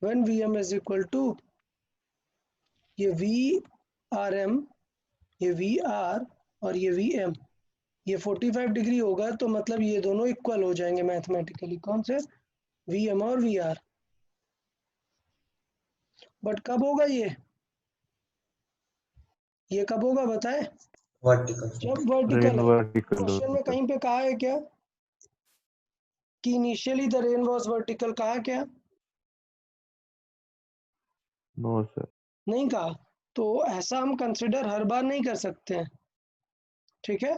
When Vm is equal to ये वी आर एम, ये वी आर और ये वी एम, ये 45 डिग्री होगा। तो मतलब ये दोनों इक्वल हो जाएंगे मैथमेटिकली। कौन से? वी एम और वी आर। बट कब होगा ये कब होगा बताएं? वर्टिकल जब वर्टिकल रेन है। वर्टिकल क्वेश्चन में कहीं पे कहा है क्या कि initially the rain was vertical? कहा क्या? No sir. नहीं कहा। तो ऐसा हम कंसिडर हर बार नहीं कर सकते हैं, ठीक है?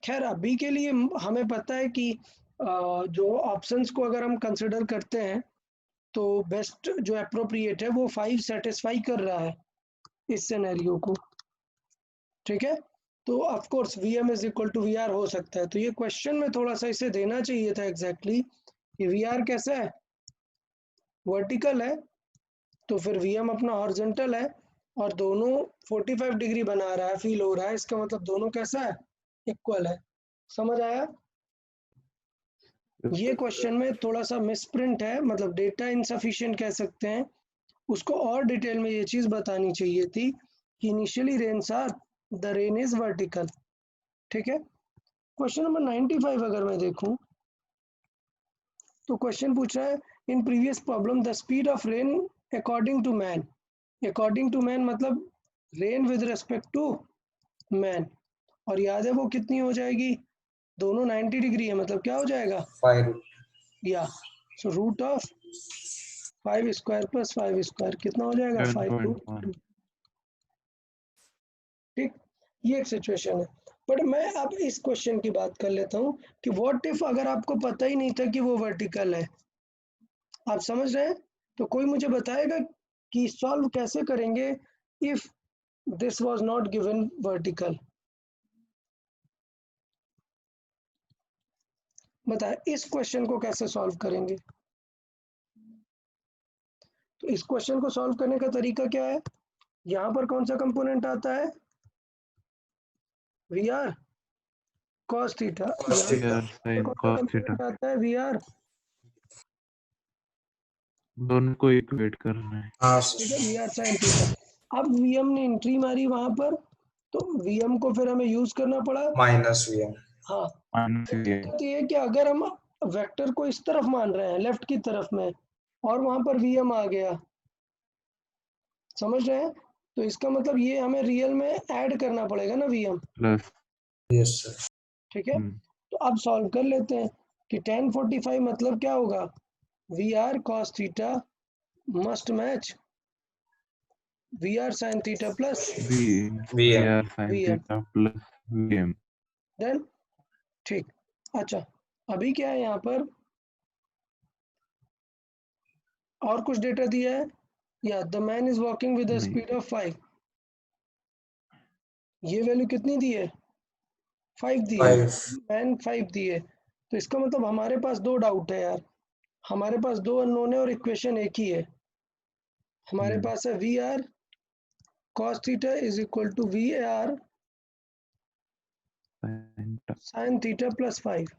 खैर अभी के लिए हमें पता है कि जो ऑप्शंस को अगर हम कंसिडर करते हैं तो बेस्ट जो अप्रोप्रिएट है वो 5 सेटिस्फाई कर रहा है इस सिनेरियो को, ठीक है? तो of course Vm is equal to we R हो सकता है। तो ये क्वेश्चन में थोड़ा सा इसे देना चाहिए था एग्जैक्टली कि वी आर कैसा है? वर्टिकल है, तो फिर Vm अपना हॉरिजॉन्टल है। और दोनों 45 डिग्री बना रहा है, फील हो रहा है, इसका मतलब दोनों कैसा है, इक्वल है। समझ आया? ये क्वेश्चन में थोड़ा सा मिसप्रिंट है, मतलब डेटा इनसफिशिएंट कह सकते हैं। उसको और डिटेल में ये चीज बतानी चाहिए थी कि initially rains are the rain is vertical. ठीक है, क्वेश्चन नंबर 95 अगर मैं देखूं तो क्वेश्चन पूछ रहा है in previous problem the speed of rain according to man. According to man मतलब rain with respect to man, और याद है वो कितनी हो जाएगी, दोनों 90 डिग्री है, मतलब क्या हो जाएगा, 5 या so root of 5 square plus 5 square कितना हो जाएगा, 5 रूट 7.1 2। ठीक, ये एक सिचुएशन है। बट मैं अब इस क्वेश्चन की बात कर लेता हूँ कि व्हाट इफ अगर आपको पता ही नहीं था कि वो वर्टिकल है, आप समझ रहे हैं, तो कोई मुझे बताएगा कि सॉल्व कैसे करेंगे if this was not given vertical. बताए इस क्वेश्चन को कैसे सॉल्व करेंगे। तो इस क्वेश्चन को सॉल्व करने का तरीका क्या है, यहाँ पर कौन सा कंपोनेंट आता है, V R cos theta, cos V theta R sine कौन सा कॉस थीटा, कंपोनेंट आता है, वी आर, दोनों को इक्वेट करना है। हाँ ठीक है, sir V R sine theta. अब वीएम ने एंट्री मारी वहां पर, तो वीएम को फिर हमें यूज करना पड़ा। माइनस vm हाँ, माइनस एक दिक्कत ये है कि अगर हम वेक्टर को इस तरफ मान रहे हैं, लेफ्ट की तरफ में, और वहां पर वीएम आ गया, समझ रहे हैं, तो इसका मतलब ये हमें रियल में ऐड करना पड़ेगा ना वीएम। प्लस। yes sir ठीक है, तो अब सॉल्व कर लेते हैं कि tan 45 मतलब क्या होगा, V R cos theta must match V R sine theta plus V V vm R sine VM. Theta plus V M. Then ठीक, अच्छा अभी क्या है यहाँ पर और कुछ डेटा दिया है, या the man is walking with the नहीं, स्पीड ऑफ 5, ये वैल्यू कितनी दी है, 5 दी है, 5 मैन 5 दी है। तो इसका मतलब हमारे पास दो डाउट है यार, हमारे पास दो अननोन है और इक्वेशन एक ही है। हमारे पास है V R cos theta is equal to we R sine sine theta plus 5।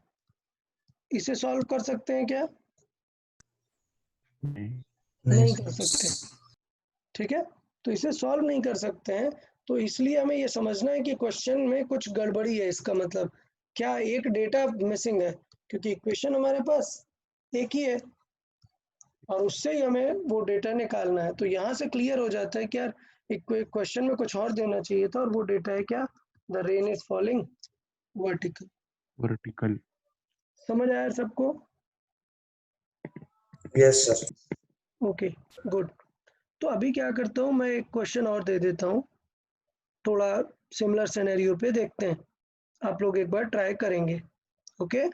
इसे सॉल्व कर सकते हैं क्या, नहीं, नहीं नहीं कर सकते। sir ठीक है, तो इसे सॉल्व नहीं कर सकते हैं, तो इसलिए हमें ये समझना है कि क्वेश्चन में कुछ गड़बड़ी है। इसका मतलब क्या, एक डेटा मिसिंग है, क्योंकि इक्वेशन हमारे पास एक ही है और उससे ही हमें वो डेटा निकालना है। तो यहाँ से क्लियर हो जाता है कि यार क्वेश्चन में कुछ और देना चाहिए था, और वो डेटा है क्या, the rain is falling vertical. Vertical. समझ आया सबको, yes sir ओके गुड। तो अभी क्या करता हूँ, मैं एक क्वेश्चन और दे देता हूँ, थोड़ा सिमिलर सिनेरियो पे देखते हैं, आप लोग एक बार ट्राई करेंगे। ओके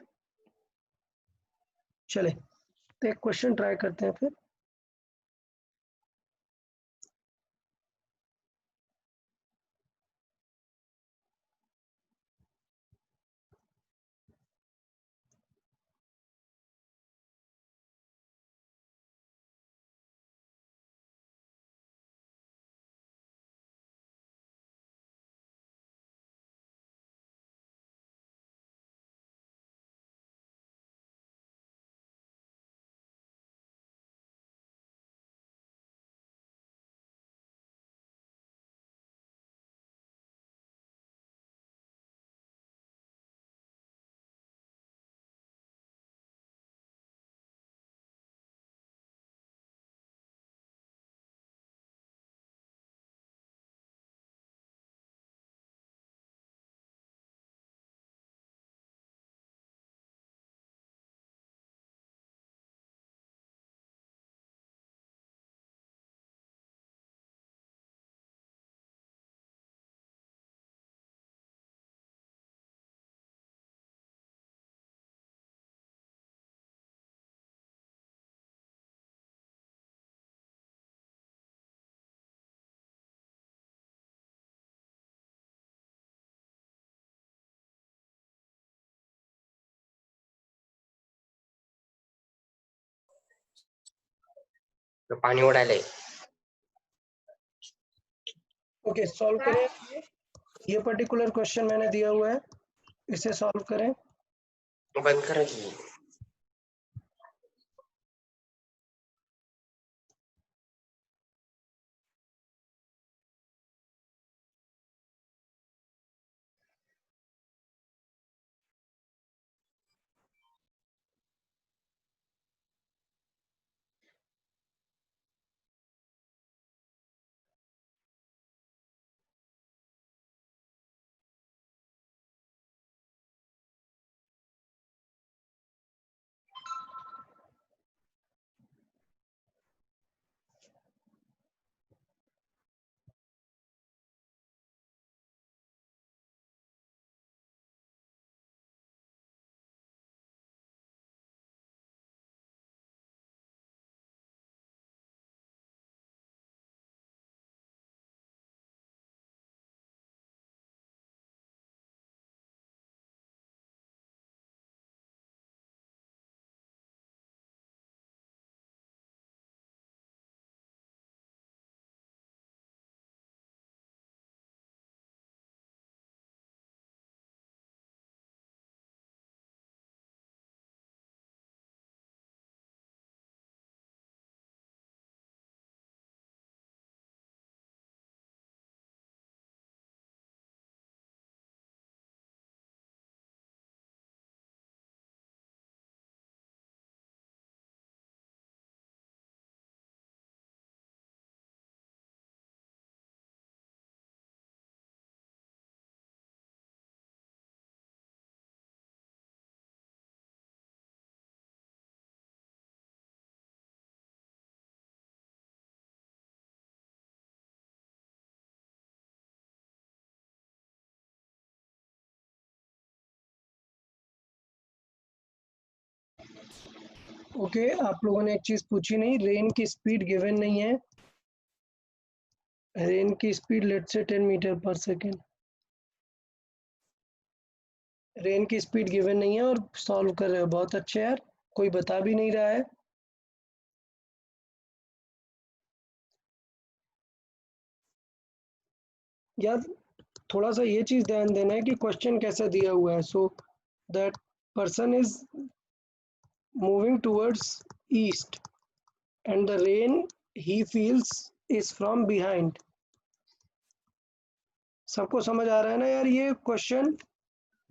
चले, तो एक क्वेश्चन ट्राई करते हैं फिर। पाणी ओढायला ओके, सॉल्व करें। ये पर्टिकुलर क्वेश्चन मैंने दिया हुआ है, इसे सॉल्व करें। बंद करें जी। ओके, आप लोगों ने एक चीज पूछी नहीं, रेन की स्पीड गिवन नहीं है। रेन की स्पीड लेट्स से 10 मीटर पर सेकेंड। रेन की स्पीड गिवन नहीं है और सॉल्व कर रहे हो, बहुत अच्छे यार। कोई बता भी नहीं रहा है। यार थोड़ा सा ये चीज ध्यान देना है कि क्वेश्चन कैसा दिया हुआ है। So that person is moving towards east and the rain he feels is from behind। सबको समझ आ रहा है ना यार ये क्वेश्चन?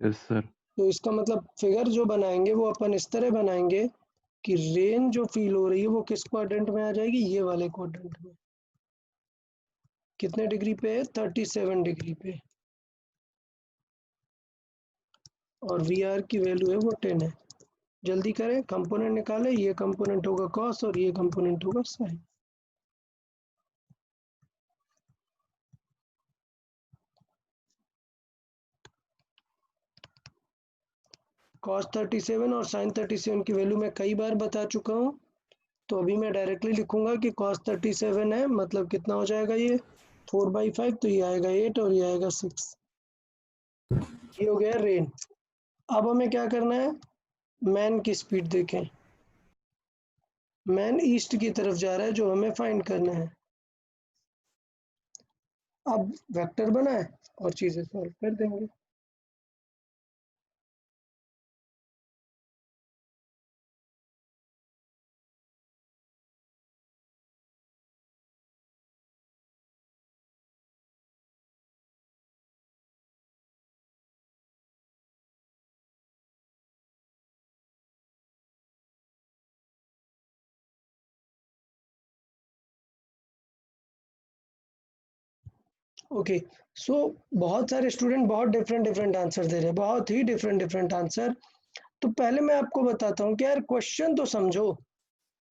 Yes sir. तो इसका मतलब फिगर जो बनाएंगे वो अपन इस तरह बनाएंगे कि रेन जो फील हो रही है वो किस क्वाड्रेंट में आ जाएगी, ये वाले क्वाड्रेंट में। कितने डिग्री पे है? 37 डिग्री पे। और वी आर की वैल्यू है वो 10 है। जल्दी करें, कंपोनेंट निकालें। ये कंपोनेंट होगा कॉस और ये कंपोनेंट होगा साइन। कॉस 37 और साइन 37 की वैल्यू मैं कई बार बता चुका हूँ, तो अभी मैं डायरेक्टली लिखूंगा कि cos 37 है, मतलब कितना हो जाएगा ये 4/5, तो ये आएगा 8 और ये आएगा 6। ये हो गया रेन। अब हमें क्या करना है, मैन की स्पीड देखें। मैन ईस्ट की तरफ जा रहा है, जो हमें फाइंड करना है। अब वेक्टर बनाए और चीजें सॉल्व कर देंगे। ओके, सो बहुत सारे स्टूडेंट बहुत डिफरेंट डिफरेंट आंसर दे रहे हैं, बहुत ही डिफरेंट डिफरेंट आंसर। तो पहले मैं आपको बताता हूँ कि यार क्वेश्चन तो समझो।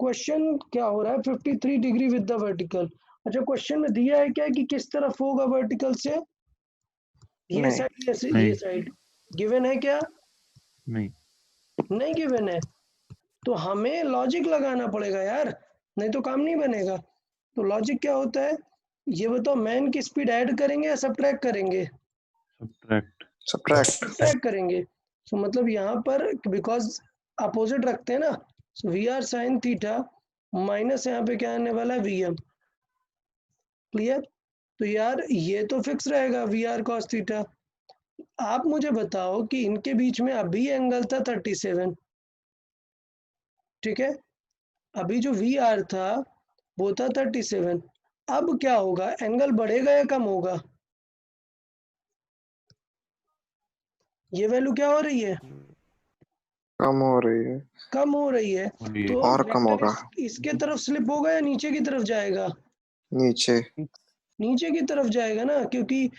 क्वेश्चन क्या हो रहा है, 53 डिग्री विद द वर्टिकल। अच्छा, क्वेश्चन में दिया है क्या कि किस तरफ होगा वर्टिकल से? ये नहीं। साइड, ये नहीं। साइड गिवन है क्या? नहीं। नहीं गिवन है, तो हमें लॉजिक लगाना पड़ेगा यार, नहीं तो काम नहीं बनेगा। तो लॉजिक क्या होता है, ये बताओ, मैन की स्पीड ऐड करेंगे या सबट्रैक्ट करेंगे? सब्ट्रैक्ट। सबट्रैक्ट करेंगे। सो मतलब यहाँ पर बिकॉज अपोजिट रखते हैं ना, so V R sine theta minus यहाँ पे क्या आने वाला है, वी एम। क्लियर? तो यार ये तो फिक्स रहेगा वी आर कॉस थीटा। आप मुझे बताओ कि इनके बीच में अभी एंगल था 37, ठीक है, अभी जो वी आर था वो था 37। अब क्या होगा, एंगल बढ़ेगा या कम होगा? ये वैल्यू क्या हो रही है? कम हो रही है कम हो रही है। वही तो और कम वेक्टर होगा। इसके तरफ स्लिप होगा या नीचे की तरफ जाएगा? नीचे। नीचे की तरफ जाएगा ना, क्योंकि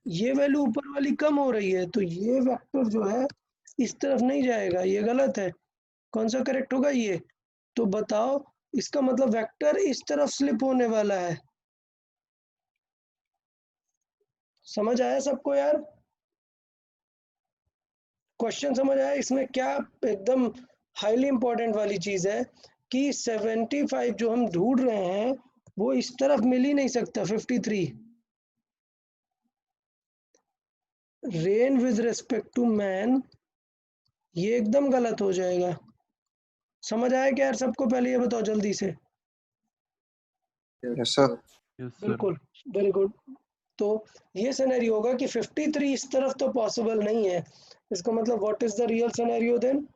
ये वैल्यू ऊपर वाली कम हो रही है, तो ये वेक्टर जो है इस तरफ नहीं जाएगा, ये गलत है। कौन सा करेक्ट होगा? ये। तो बताओ, इसका मतलब वेक्टर इस तरफ स्लिप होने वाला है। समझ आया सबको यार? क्वेश्चन समझ आया? इसमें क्या एकदम हाईली इंपॉर्टेंट वाली चीज है कि 75 जो हम ढूंढ रहे हैं वो इस तरफ मिल ही नहीं सकता। 53 rain with respect to man, ये एकदम गलत हो जाएगा। समझ आया क्या यार सबको? पहले ये बताओ जल्दी से। Yes sir. Yes sir. बिल्कुल, वेरी गुड। तो ये सिनेरियो होगा कि 53 इस तरफ तो पॉसिबल नहीं है। इसका मतलब what is the real scenario then?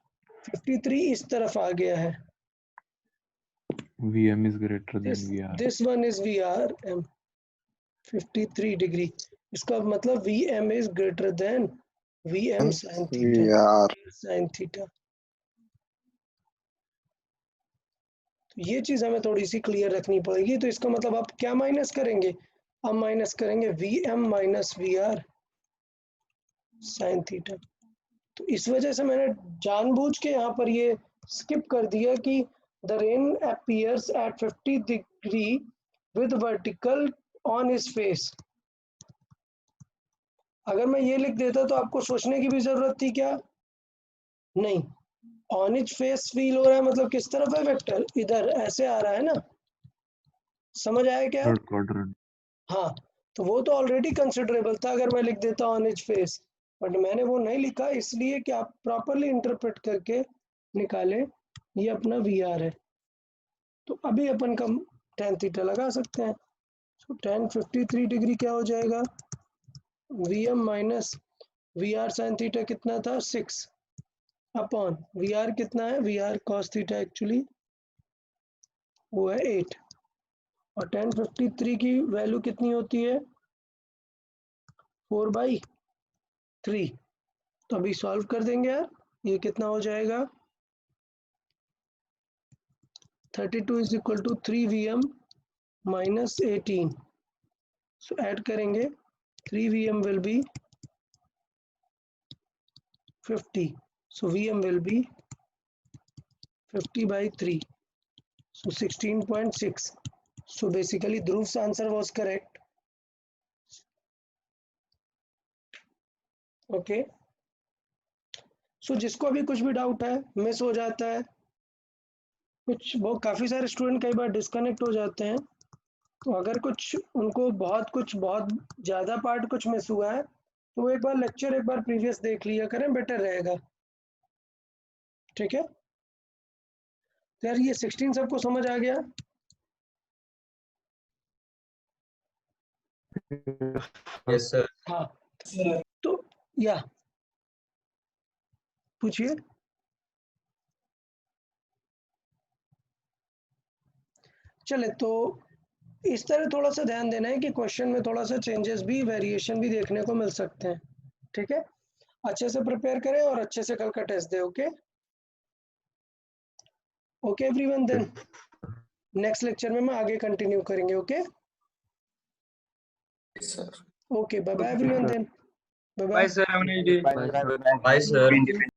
53 इस तरफ आ गया है। VM is greater than this VR. This one is V R M 53 degree. इसका मतलब V M is greater than V M sine theta. यार साइन थीटा। तो ये चीज हमें थोड़ी सी क्लियर रखनी पड़ेगी। तो इसका मतलब आप क्या माइनस करेंगे? अब माइनस करेंगे V M minus V R sine theta. तो इस वजह से मैंने जानबूझ के यहाँ पर ये स्किप कर दिया कि the rain appears eight 50 degree with vertical on his face. अगर मैं ये लिख देता तो आपको सोचने की भी जरूरत थी क्या? नहीं। ऑन हिज फेस फील हो रहा है मतलब किस तरफ है वेक्टर? इधर ऐसे आ रहा है ना। समझ आया क्या? Third quadrant. हाँ, तो वो तो ऑलरेडी कंसिडरेबल था अगर मैं लिख देता ऑन हिज फेस, बट मैंने वो नहीं लिखा इसलिए कि आप प्रॉपरली इंटरप्रेट करके निकाले ये अपना वी आर है। तो अभी अपन का tan थीटा लगा सकते हैं। सो tan 53 डिग्री क्या हो जाएगा? V M minus V R sine theta कितना था? 6 अपॉन वी आर कितना है? V R cos theta actually वो है 8। और tan 53 की वैल्यू कितनी होती है? 4/3। तो अभी सॉल्व कर देंगे यार। ये कितना हो जाएगा? 32 is equal to 3Vm minus 18। So add करेंगे 3Vm will be 50। So Vm will be 50/3, so 16.6. So basically Dhruv's answer was correct. Okay. सो जिसको अभी कुछ भी डाउट है, मिस हो जाता है कुछ, वो काफ़ी सारे स्टूडेंट कई बार डिस्कनेक्ट हो जाते हैं, तो अगर कुछ उनको बहुत ज़्यादा पार्ट कुछ मिस हुआ है तो वो एक बार लेक्चर एक बार प्रीवियस देख लिया करें, बेटर रहेगा। ठीक है, तो यार ये 16 सबको समझ आ गया? Yes, sir. हाँ, तो या पूछिए। चले, तो इस तरह थोड़ा सा ध्यान देना है कि क्वेश्चन में थोड़ा सा चेंजेस भी, वेरिएशन भी देखने को मिल सकते हैं। ठीक है, अच्छे से प्रिपेयर करें और अच्छे से कल का टेस्ट दे। Okay okay everyone, then next lecture में मैं आगे कंटिन्यू करेंगे। Okay Yes, sir. Okay, bye bye everyone, then bye Bye, bye. sir. Have a nice day. Bye, sir.